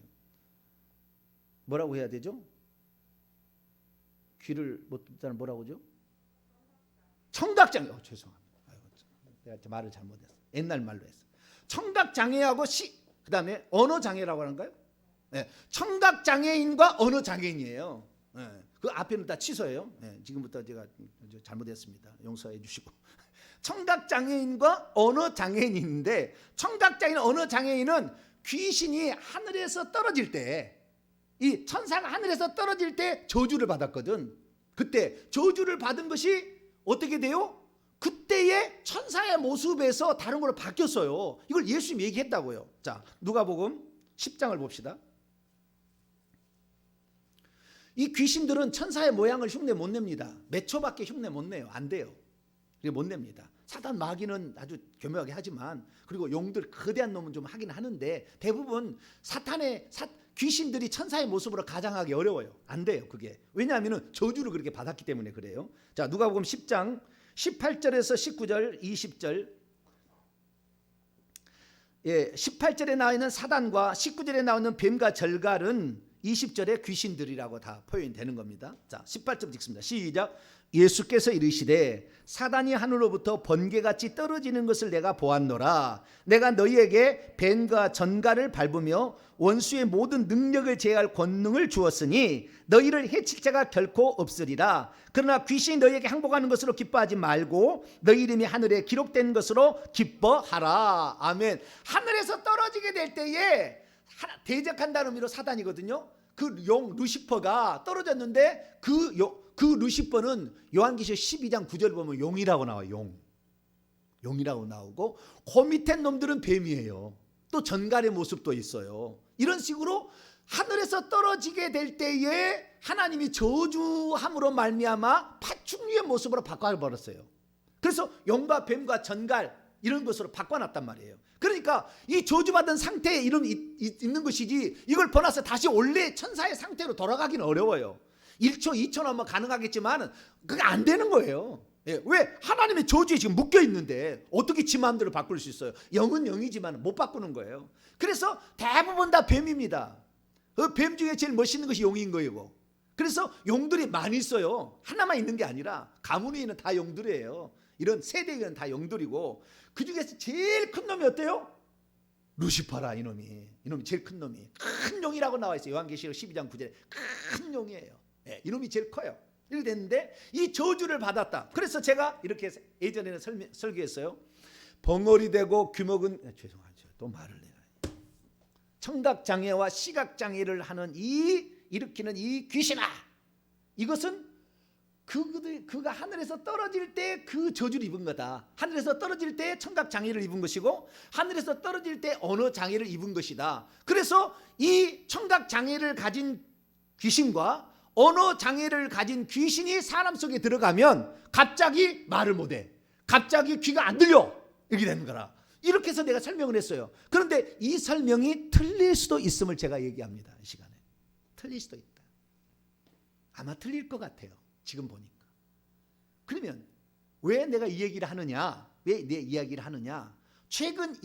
뭐라고 해야 되죠? 귀를 못 듣다는 뭐라고죠? 청각장애. 죄송합니다. 내가 말을 잘못했어. 옛날 말로 했어. 청각장애하고 그다음에 언어장애라고 하는가요? 네. 청각장애인과 언어장애인이에요. 네. 그 앞에는 다 취소해요. 네. 지금부터 제가 잘못했습니다. 용서해 주시고. 청각장애인과 언어장애인인데 청각장애인, 언어장애인은 귀신이 하늘에서 떨어질 때, 이 천사가 하늘에서 떨어질 때 저주를 받았거든. 그때 저주를 받은 것이 어떻게 돼요? 그때의 천사의 모습에서 다른 걸로 바뀌었어요. 이걸 예수님이 얘기했다고요. 자, 누가복음 10장을 봅시다. 이 귀신들은 천사의 모양을 흉내 못 냅니다. 몇 초밖에 흉내 못 내요. 안 돼요. 못 냅니다. 사단 마귀는 아주 교묘하게 하지만, 그리고 용들 거대한 놈은 좀 하긴 하는데, 대부분 귀신들이 천사의 모습으로 가장하기 어려워요. 안 돼요. 그게 왜냐하면 저주를 그렇게 받았기 때문에 그래요. 자, 누가복음 10장 18절에서 19절 20절. 18절에 나와 있는 사단과 19절에 나오는 뱀과 절갈은 20절에 귀신들이라고 다 표현이 되는 겁니다. 자, 18절 읽습니다. 시작. 예수께서 이르시되 사단이 하늘로부터 번개같이 떨어지는 것을 내가 보았노라. 내가 너희에게 뱀과 전갈을 밟으며 원수의 모든 능력을 제할 권능을 주었으니 너희를 해칠 자가 결코 없으리라. 그러나 귀신이 너희에게 항복하는 것으로 기뻐하지 말고 너희 이름이 하늘에 기록된 것으로 기뻐하라. 아멘. 하늘에서 떨어지게 될 때에 대적한다는 의미로 사단이거든요. 그 용 루시퍼가 떨어졌는데 그 루시퍼는 요한계시록 12장 9절 보면 용이라고 나와요. 용이라고 나오고, 그 밑에 놈들은 뱀이에요. 또 전갈의 모습도 있어요. 이런 식으로 하늘에서 떨어지게 될 때에 하나님이 저주함으로 말미암아 파충류의 모습으로 바꿔버렸어요. 그래서 용과 뱀과 전갈 이런 것으로 바꿔놨단 말이에요. 그러니까 이 저주받은 상태에 있는 것이지, 이걸 벗어나서 다시 원래 천사의 상태로 돌아가기는 어려워요. 1초 2초 넘어 가능하겠지만 그게 안 되는 거예요. 왜? 하나님의 저주에 지금 묶여 있는데 어떻게 지 마음대로 바꿀 수 있어요? 영은 영이지만 못 바꾸는 거예요. 그래서 대부분 다 뱀입니다. 뱀 중에 제일 멋있는 것이 용인 거이고, 그래서 용들이 많이 있어요. 하나만 있는 게 아니라 가문에 있는 다 용들이에요. 이런 세대에는 다 용들이고, 그 중에서 제일 큰 놈이 어때요? 루시퍼라. 이놈이 제일 큰 놈이, 큰 용이라고 나와 있어요. 요한계시록 12장 9절에 큰 용이에요. 이놈이 제일 커요. 이렇게 됐는데 이 저주를 받았다. 그래서 제가 이렇게 예전에는 설교했어요. 벙어리 되고 귀먹은, 죄송하죠, 또 말을 내가, 청각장애와 시각장애를 일으키는 이 귀신아, 이것은 그가 하늘에서 떨어질 때 그 저주를 입은 거다. 하늘에서 떨어질 때 청각장애를 입은 것이고, 하늘에서 떨어질 때 언어장애를 입은 것이다. 그래서 이 청각장애를 가진 귀신과 언어장애를 가진 귀신이 사람 속에 들어가면 갑자기 말을 못해, 갑자기 귀가 안 들려, 이렇게 되는 거라. 이렇게 해서 내가 설명을 했어요. 그런데 이 설명이 틀릴 수도 있음을 제가 얘기합니다. 이 시간에 틀릴 수도 있다. 아마 틀릴 것 같아요, 지금 보니까. 그러면 왜 내가 이 얘기를 하느냐, 왜 내 이야기를 하느냐, 최근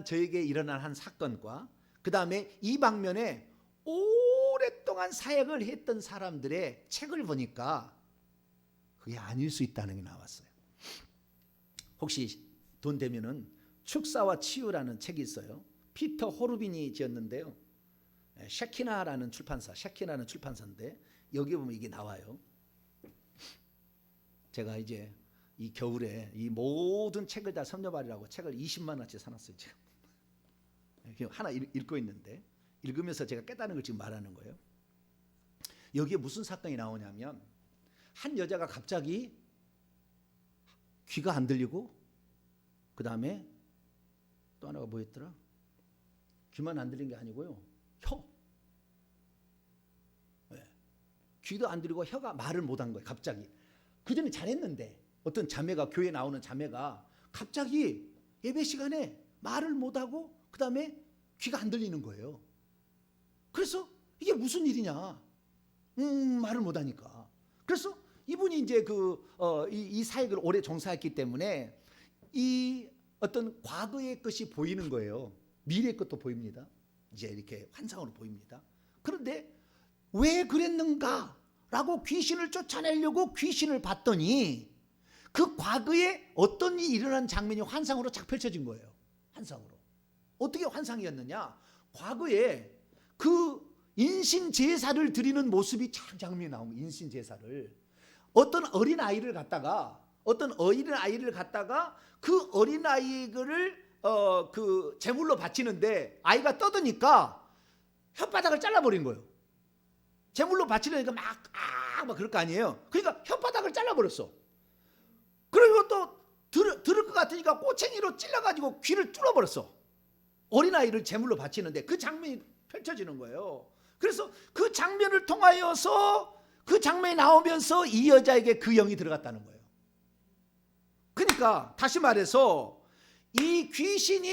저에게 일어난 한 사건과 그 다음에 이 방면에 오랫동안 사역을 했던 사람들의 책을 보니까 그게 아닐 수 있다는 게 나왔어요. 혹시 돈 되면은 축사와 치유라는 책이 있어요. 피터 호르빈이 지었는데요. 셰키나라는 출판사인데 여기 보면 이게 나와요. 제가 이제 이 겨울에 이 모든 책을 다 섭렵하려고 책을 20만 원치 사놨어요. 지금 하나 읽고 있는데, 읽으면서 제가 깨달은 걸 지금 말하는 거예요. 여기에 무슨 사건이 나오냐면, 한 여자가 갑자기 귀가 안 들리고, 그 다음에 또 하나가 뭐였더라? 귀만 안 들린 게 아니고요, 귀도 안 들리고 혀가 말을 못한 거예요. 갑자기. 그 전에 잘했는데 어떤 자매가, 교회 나오는 자매가 갑자기 예배 시간에 말을 못하고 그 다음에 귀가 안 들리는 거예요. 그래서 이게 무슨 일이냐? 말을 못하니까. 그래서 이분이 이제 이 사역을 오래 종사했기 때문에 이 어떤 과거의 것이 보이는 거예요. 미래의 것도 보입니다. 이제 이렇게 환상으로 보입니다. 그런데 왜 그랬는가라고 귀신을 쫓아내려고 귀신을 봤더니 그 과거에 어떤 일이 일어난 장면이 환상으로 착 펼쳐진 거예요. 환상으로. 어떻게 환상이었느냐? 과거에 그 인신 제사를 드리는 모습이 참 장면이 나온 거예요. 인신 제사를 어떤 어린 아이를 갖다가 그 어린 아이를 그 제물로 바치는데 아이가 떠드니까 혓바닥을 잘라버린 거예요. 제물로 바치려니까 막 그럴 거 아니에요. 그러니까 혓바닥을 잘라버렸어. 그리고 또 들을 것 같으니까 꼬챙이로 찔러가지고 귀를 뚫어버렸어. 어린아이를 제물로 바치는데 그 장면이 펼쳐지는 거예요. 그래서 그 장면을 통하여서 그 장면이 나오면서 이 여자에게 그 영이 들어갔다는 거예요. 그러니까 다시 말해서 이 귀신이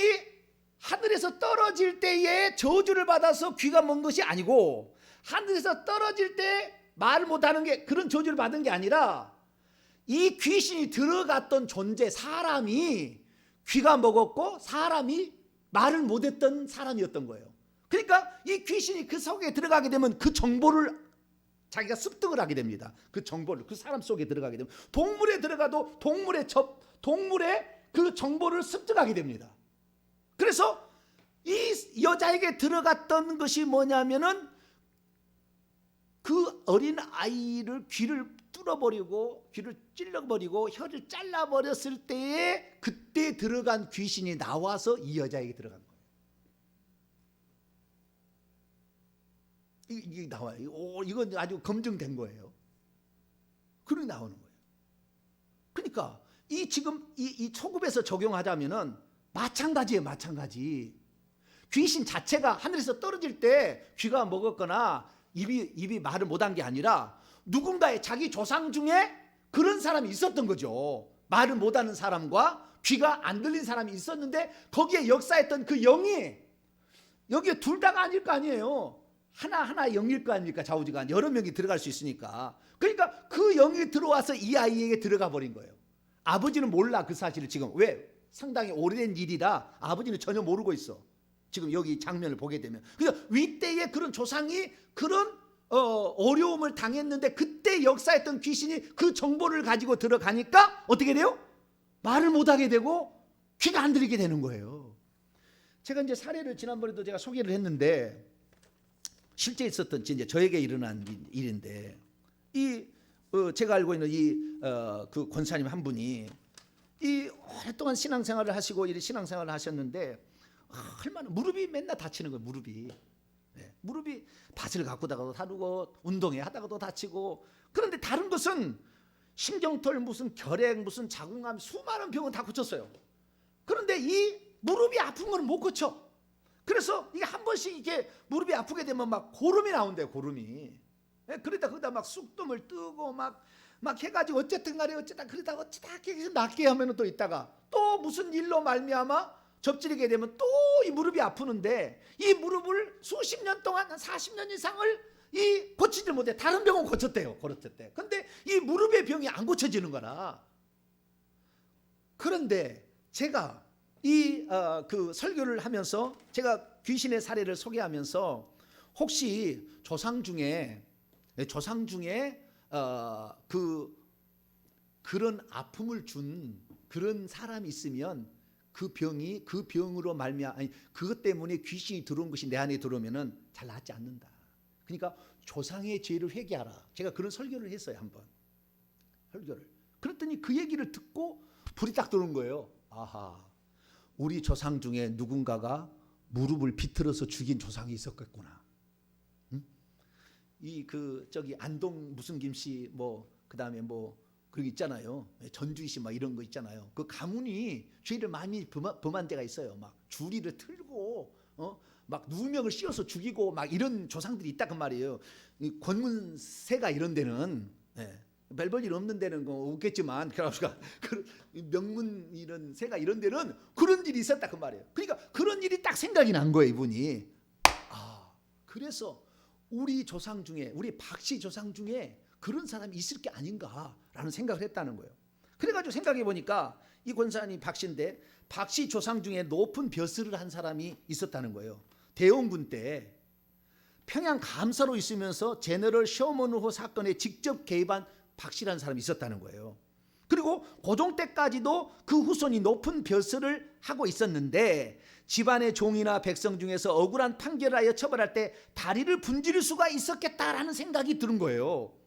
하늘에서 떨어질 때에 저주를 받아서 귀가 먼 것이 아니고 하늘에서 떨어질 때 말을 못하는 게 그런 저주를 받은 게 아니라 이 귀신이 들어갔던 존재 사람이 귀가 먹었고 사람이 말을 못했던 사람이었던 거예요. 그러니까 이 귀신이 그 속에 들어가게 되면 그 정보를 자기가 습득을 하게 됩니다. 그 정보를 그 사람 속에 들어가게 되면 동물에 들어가도 동물의 그 정보를 습득하게 됩니다. 그래서 이 여자에게 들어갔던 것이 뭐냐면은 그 어린 아이를 귀를 뚫어버리고 귀를 찔러버리고 혀를 잘라버렸을 때에 그때 들어간 귀신이 나와서 이 여자에게 들어간 거예요. 이게 나와요. 이건 아주 검증된 거예요. 그렇게 나오는 거예요. 그러니까 이 지금 이 초급에서 적용하자면은 마찬가지예요. 마찬가지. 귀신 자체가 하늘에서 떨어질 때 귀가 먹었거나 입이 말을 못한 게 아니라 누군가의 자기 조상 중에 그런 사람이 있었던 거죠. 말을 못하는 사람과 귀가 안 들린 사람이 있었는데 거기에 역사했던 그 영이 여기에 둘 다가 아닐 거 아니에요. 하나 영일 거 아닙니까? 좌우지간 여러 명이 들어갈 수 있으니까. 그러니까 그 영이 들어와서 이 아이에게 들어가 버린 거예요. 아버지는 몰라 그 사실을 지금. 왜? 상당히 오래된 일이라 아버지는 전혀 모르고 있어. 지금 여기 장면을 보게 되면. 그러니까 윗대에 그런 조상이 그런 어려움을 당했는데 그때 역사했던 귀신이 그 정보를 가지고 들어가니까 어떻게 돼요? 말을 못하게 되고 귀가 안 들리게 되는 거예요. 제가 이제 사례를 지난번에도 제가 소개를 했는데 실제 있었던 이제 저에게 일어난 일인데 제가 알고 있는 그 권사님 한 분이 이 오랫동안 신앙생활을 하시고 이 신앙생활을 하셨는데 얼마나 무릎이 맨날 다치는 거예요. 무릎이 밭을 가꾸다가도 다루고 운동회 하다가도 다치고. 그런데 다른 것은 신경털 무슨 결핵 무슨 자궁암 수많은 병은 다 고쳤어요. 그런데 이 무릎이 아픈 거는 못 고쳐. 그래서 이게 한 번씩 이게 무릎이 아프게 되면 막 고름이 나온대요. 고름이. 그러다 거기다 막 쑥뜸을 뜨고 막 해가지고 어쨌든 간에 그러다가 계속 낫게 하면은 또 있다가 또 무슨 일로 말미암아 접질리게 되면 또 이 무릎이 아프는데 이 무릎을 수십 년 동안 한 40년 이상을 고치질 못해. 다른 병은 고쳤대요. 근데 이 무릎의 병이 안 고쳐지는 거라. 그런데 제가 그 설교를 하면서 제가 귀신의 사례를 소개하면서 혹시 조상 중에 그런 아픔을 준 그런 사람이 있으면 그 병으로 그것 때문에 귀신이 들어온 것이 내 안에 들어오면은 잘 낫지 않는다. 그러니까 조상의 죄를 회개하라. 제가 그런 설교를 했어요. 한번 설교를. 그랬더니 그 얘기를 듣고 불이 딱 들어온 거예요. 아하, 우리 조상 중에 누군가가 무릎을 비틀어서 죽인 조상이 있었겠구나. 저기 안동 무슨 김씨 그다음에 그거 있잖아요. 전주희 씨 이런 거 있잖아요. 그 가문이 죄를 많이 범한 데가 있어요. 막 주리를 틀고 막 누명을 씌워서 죽이고 막 이런 조상들이 있다 그 말이에요. 권문세가 이런 데는 별볼 일 없는 데는 없겠지만 그러니까 명문 이런 세가 이런 데는 그런 일이 있었다 그 말이에요. 그러니까 그런 일이 딱 생각이 난 거예요. 이분이 그래서 우리 조상 중에, 우리 박씨 조상 중에 그런 사람이 있을 게 아닌가라는 생각을 했다는 거예요. 그래가지고 생각해 보니까 이 권사님 박씨인데 박씨 조상 중에 높은 벼슬을 한 사람이 있었다는 거예요. 대원군 때 평양 감사로 있으면서 제너럴 쇼먼호 사건에 직접 개입한 박씨라는 사람이 있었다는 거예요. 그리고 고종 때까지도 그 후손이 높은 벼슬을 하고 있었는데 집안의 종이나 백성 중에서 억울한 판결을 하여 처벌할 때 다리를 분질릴 수가 있었겠다라는 생각이 드는 거예요.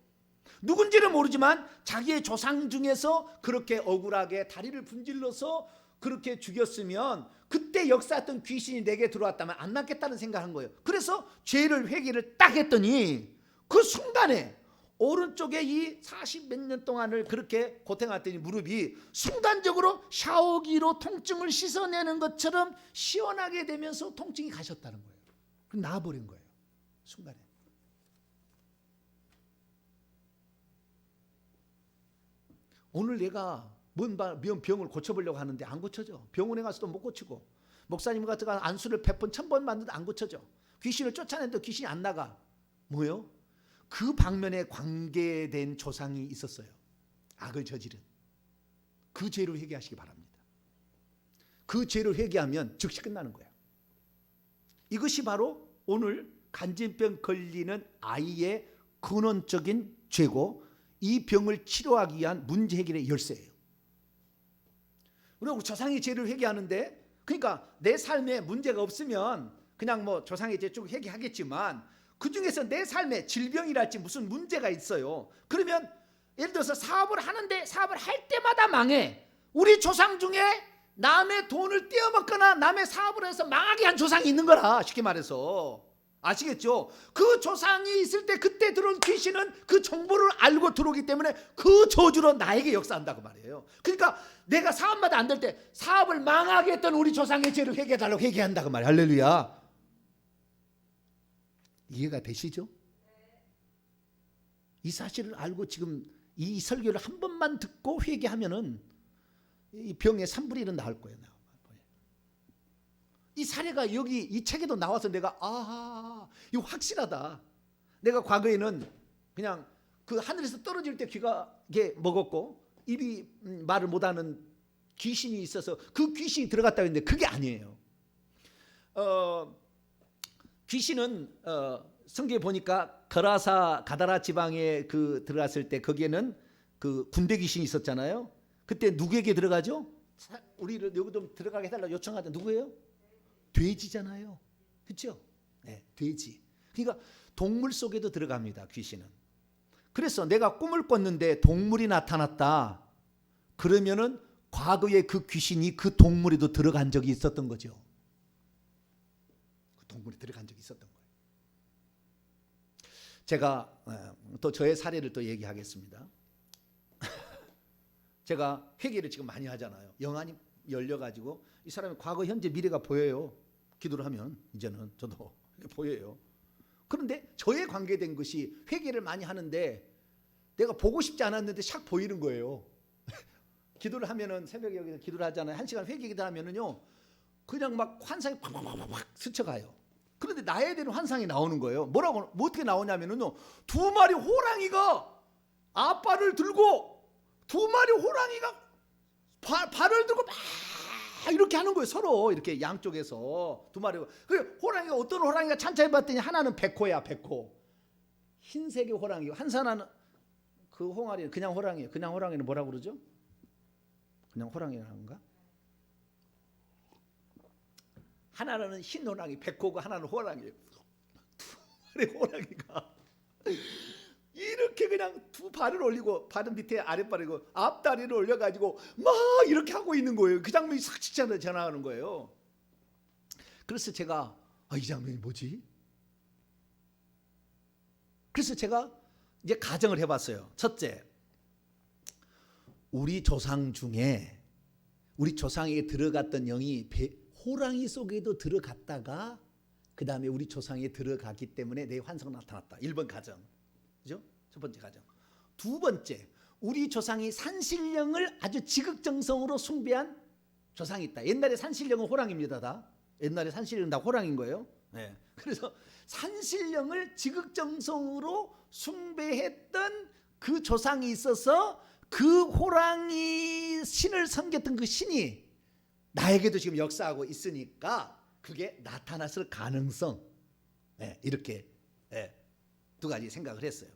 누군지는 모르지만 자기의 조상 중에서 그렇게 억울하게 다리를 분질러서 그렇게 죽였으면 그때 역사했던 귀신이 내게 들어왔다면 안 낫겠다는 생각을 한 거예요. 그래서 죄를 회개를 딱 했더니 그 순간에 오른쪽에 이 40 몇 년 동안을 그렇게 고생했더니 무릎이 순간적으로 샤워기로 통증을 씻어내는 것처럼 시원하게 되면서 통증이 가셨다는 거예요. 그럼 나아버린 거예요. 순간에. 오늘 내가 뭔 병을 고쳐보려고 하는데 안 고쳐져. 병원에 가서도 못 고치고 목사님 같은 거 안수를 100번 1000번 맞는데 안 고쳐져. 귀신을 쫓아내도 귀신이 안 나가. 뭐요? 그 방면에 관계된 조상이 있었어요. 악을 저지른. 그 죄를 회개하시기 바랍니다. 그 죄를 회개하면 즉시 끝나는 거예요. 이것이 바로 오늘 간질병 걸리는 아이의 근원적인 죄고 이 병을 치료하기 위한 문제 해결의 열쇠예요. 우리가 조상의 죄를 회개하는데 그러니까 내 삶에 문제가 없으면 그냥 뭐 조상의 죄 쭉 회개하겠지만 그 중에서 내 삶에 질병이랄지 무슨 문제가 있어요. 그러면 예를 들어서 사업을 하는데 사업을 할 때마다 망해. 우리 조상 중에 남의 돈을 떼어먹거나 남의 사업을 해서 망하게 한 조상이 있는 거라. 쉽게 말해서 아시겠죠? 그 조상이 있을 때 그때 들어온 귀신은 그 정보를 알고 들어오기 때문에 그 저주로 나에게 역사한다고 말이에요. 그러니까 내가 사업마다 안 될 때 사업을 망하게 했던 우리 조상의 죄를 회개해달라고 회개한다고 말이에요. 할렐루야. 이해가 되시죠? 이 사실을 알고 지금 이 설교를 한 번만 듣고 회개하면은 이 병의 3분의 1은 나을 거예요. 이 사례가 여기 이 책에도 나와서 내가 아하 이거 확실하다. 내가 과거에는 그냥 그 하늘에서 떨어질 때 귀가 먹었고 입이 말을 못하는 귀신이 있어서 그 귀신이 들어갔다고 했는데 그게 아니에요. 귀신은 성경에 보니까 가다라 지방에 그 들어갔을 때 거기에는 그 군대 귀신이 있었잖아요. 그때 누구에게 들어가죠? 우리를 여기 좀 들어가게 해달라고 요청하던 누구예요? 돼지잖아요. 그렇죠? 네, 돼지. 그러니까 동물 속에도 들어갑니다. 귀신은. 그래서 내가 꿈을 꿨는데 동물이 나타났다. 그러면은 과거에 그 귀신이 그 동물에도 들어간 적이 있었던 거죠. 그 동물이 들어간 적이 있었던 거예요. 제가 또 저의 사례를 또 얘기하겠습니다. 제가 회개를 지금 많이 하잖아요. 영안이 열려가지고 이 사람이 과거, 현재, 미래가 보여요. 기도를 하면 이제는 저도 보여요. 그런데 저에 관계된 것이 회개를 많이 하는데 내가 보고 싶지 않았는데 샥 보이는 거예요. 기도를 하면은 새벽에 여기서 기도를 하잖아요. 1시간 회개 기도하면은요 그냥 막 환상이 팍팍팍팍 스쳐가요. 그런데 나에 대한 환상이 나오는 거예요. 뭐 어떻게 나오냐면은요 2마리 호랑이가 앞발을 들고 2마리 호랑이가 발을 들고 막 이렇게 하는 거예요. 서로 이렇게 양쪽에서 2마리. 그래 호랑이가 어떤 호랑이가 찬찬히 봤더니 하나는 백호야. 백호. 흰색의 호랑이고 한 사람은 그 홍아리는 그냥 호랑이에요. 그냥 호랑이는 뭐라고 그러죠? 그냥 호랑이라는 건가? 하나는 흰 호랑이 백호고 하나는 호랑이에요. 2마리 호랑이가 이렇게 그냥 2발을 올리고 발은 밑에 아랫발이고 앞다리를 올려가지고 막 이렇게 하고 있는 거예요. 그 장면이 싹 지나가는 거예요. 그래서 제가 이 장면이 뭐지? 그래서 제가 이제 가정을 해봤어요. 첫째, 우리 조상 중에 우리 조상에게 들어갔던 영이 호랑이 속에도 들어갔다가 그 다음에 우리 조상에 들어갔기 때문에 내 환상이 나타났다. 1번 가정. 그죠? 첫 번째 가정. 두 번째, 우리 조상이 산신령을 아주 지극정성으로 숭배한 조상이 있다. 옛날에 산신령은 호랑이입니다. 다. 옛날에 산신령은 다 호랑이인 거예요. 네. 그래서 산신령을 지극정성으로 숭배했던 그 조상이 있어서 그 호랑이 신을 섬겼던 그 신이 나에게도 지금 역사하고 있으니까 그게 나타났을 가능성, 이렇게 두 가지 생각을 했어요.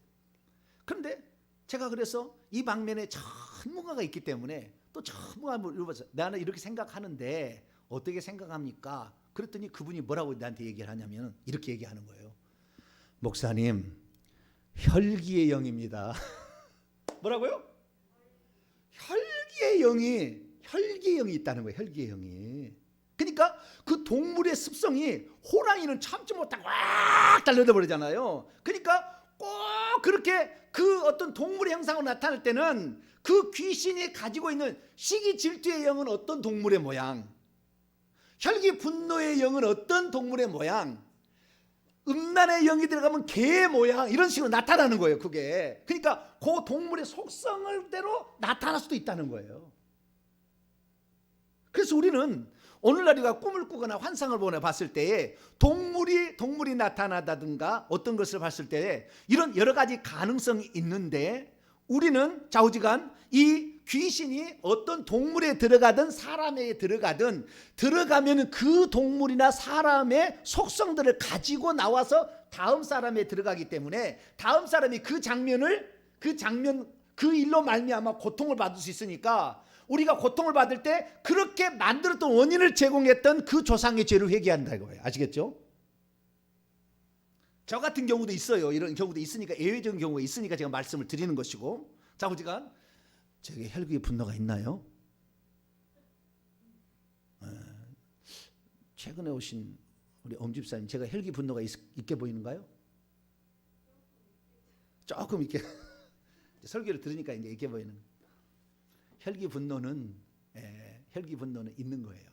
그런데 제가 그래서 이 방면에 전문가가 있기 때문에 또 전문가를 물어봤어요. 나는 이렇게 생각하는데 어떻게 생각합니까? 그랬더니 그분이 뭐라고 나한테 얘기를 하냐면 이렇게 얘기하는 거예요. 목사님, 혈기의 영입니다. 뭐라고요? 혈기의 영이 있다는 거예요. 혈기의 영이. 그러니까 그 동물의 습성이, 호랑이는 참지 못하고 꽉 달려들어 버리잖아요. 그러니까 꼭 그렇게 그 어떤 동물의 형상으로 나타날 때는 그 귀신이 가지고 있는 시기 질투의 영은 어떤 동물의 모양, 혈기 분노의 영은 어떤 동물의 모양, 음란의 영이 들어가면 개의 모양, 이런 식으로 나타나는 거예요. 그게 그러니까 그 동물의 속성을대로 나타날 수도 있다는 거예요. 그래서 우리는 오늘날 우리가 꿈을 꾸거나 환상을 보거나 봤을 때에 동물이 나타나다든가 어떤 것을 봤을 때 이런 여러 가지 가능성이 있는데, 우리는 좌우지간 이 귀신이 어떤 동물에 들어가든 사람에게 들어가면 그 동물이나 사람의 속성들을 가지고 나와서 다음 사람에 들어가기 때문에 다음 사람이 그 일로 말미암아 고통을 받을 수 있으니까, 우리가 고통을 받을 때 그렇게 만들었던 원인을 제공했던 그 조상의 죄를 회개한다는 거예요. 아시겠죠? 저 같은 경우도 있어요. 이런 경우도 있으니까, 예외적인 경우가 있으니까 제가 말씀을 드리는 것이고, 좌우지간 제게 혈기 분노가 있나요? 최근에 오신 우리 엄집사님, 제가 혈기 분노가 있게 보이는가요? 조금 있게. 설교를 들으니까 이제 있게 보이는. 혈기 분노는 있는 거예요.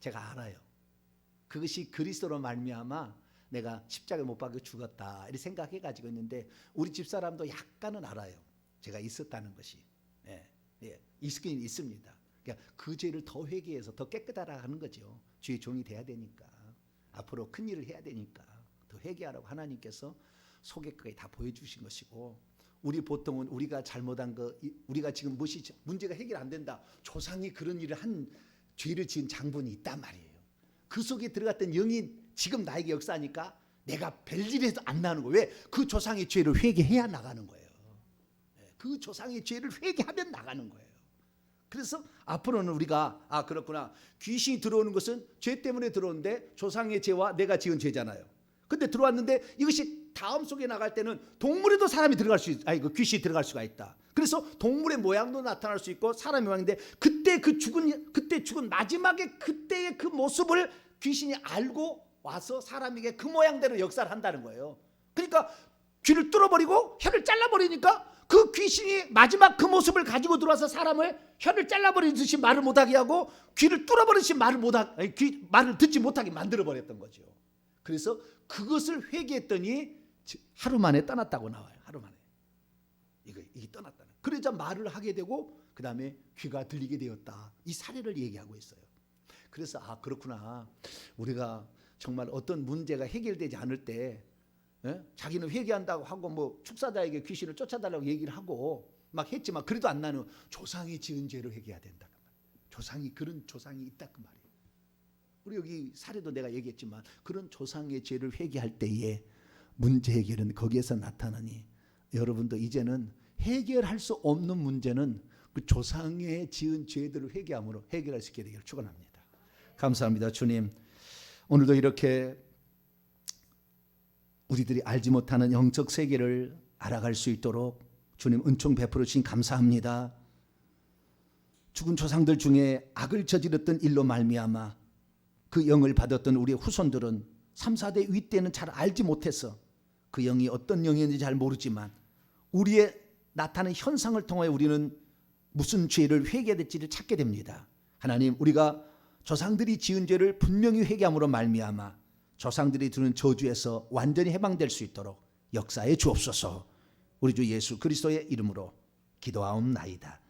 제가 알아요. 그것이 그리스도로 말미암아 내가 십자가에 못 박혀 죽었다 이렇게 생각해 가지고 있는데, 우리 집사람도 약간은 알아요. 제가 있었다는 것이. 있긴 있습니다. 그러니까 그 죄를 더 회개해서 더 깨끗하라 하는 거죠. 주의 종이 돼야 되니까, 앞으로 큰 일을 해야 되니까 더 회개하라고 하나님께서 소개까지 다 보여주신 것이고, 우리 보통은 우리가 잘못한 거, 우리가 지금 무엇이 문제가 해결 안 된다, 조상이 그런 일을 한 죄를 지은 장본이 있단 말이에요. 그 속에 들어갔던 영이 지금 나에게 역사하니까 내가 별일에도 안 나는 거예요. 왜? 그 조상의 죄를 회개해야 나가는 거예요. 그 조상의 죄를 회개하면 나가는 거예요. 그래서 앞으로는 우리가 그렇구나, 귀신이 들어오는 것은 죄 때문에 들어오는데 조상의 죄와 내가 지은 죄잖아요. 근데 들어왔는데 이것이 다음 속에 나갈 때는 동물에도 사람이 들어갈 수 그 귀신이 들어갈 수가 있다. 그래서 동물의 모양도 나타날 수 있고 사람의 모양인데, 그때 죽은 마지막에 그때의 그 모습을 귀신이 알고 와서 사람에게 그 모양대로 역사를 한다는 거예요. 그러니까 귀를 뚫어버리고 혀를 잘라버리니까 그 귀신이 마지막 그 모습을 가지고 들어와서 사람을 혀를 잘라버리듯이 말을 못하게 하고 귀를 뚫어버리듯이 말을 듣지 못하게 만들어버렸던 거죠. 그래서 그것을 회개했더니 하루 만에 떠났다고 나와요. 하루 만에 이게 떠났다는. 그러자 말을 하게 되고 그 다음에 귀가 들리게 되었다. 이 사례를 얘기하고 있어요. 그래서 그렇구나, 우리가 정말 어떤 문제가 해결되지 않을 때 자기는 회개한다고 하고 뭐 축사자에게 귀신을 쫓아달라고 얘기를 하고 막 했지만 그래도 안 나는 조상이 지은 죄를 회개해야 된다. 그런 조상이 있다 그 말이에요. 우리 여기 사례도 내가 얘기했지만 그런 조상의 죄를 회개할 때에 문제 해결은 거기에서 나타나니, 여러분도 이제는 해결할 수 없는 문제는 그 조상의 지은 죄들을 회개함으로 해결할 수 있게 되기를 축원합니다. 감사합니다. 주님, 오늘도 이렇게 우리들이 알지 못하는 영적 세계를 알아갈 수 있도록 주님 은총 베풀어 주신 감사합니다. 죽은 조상들 중에 악을 저질렀던 일로 말미암아 그 영을 받았던 우리의 후손들은 3, 4대 위 때는 잘 알지 못해서 그 영이 어떤 영이었는지 잘 모르지만 우리의 나타나는 현상을 통하여 우리는 무슨 죄를 회개해야 될지를 찾게 됩니다. 하나님, 우리가 조상들이 지은 죄를 분명히 회개함으로 말미암아 조상들이 두는 저주에서 완전히 해방될 수 있도록 역사해 주옵소서. 우리 주 예수 그리스도의 이름으로 기도하옵나이다.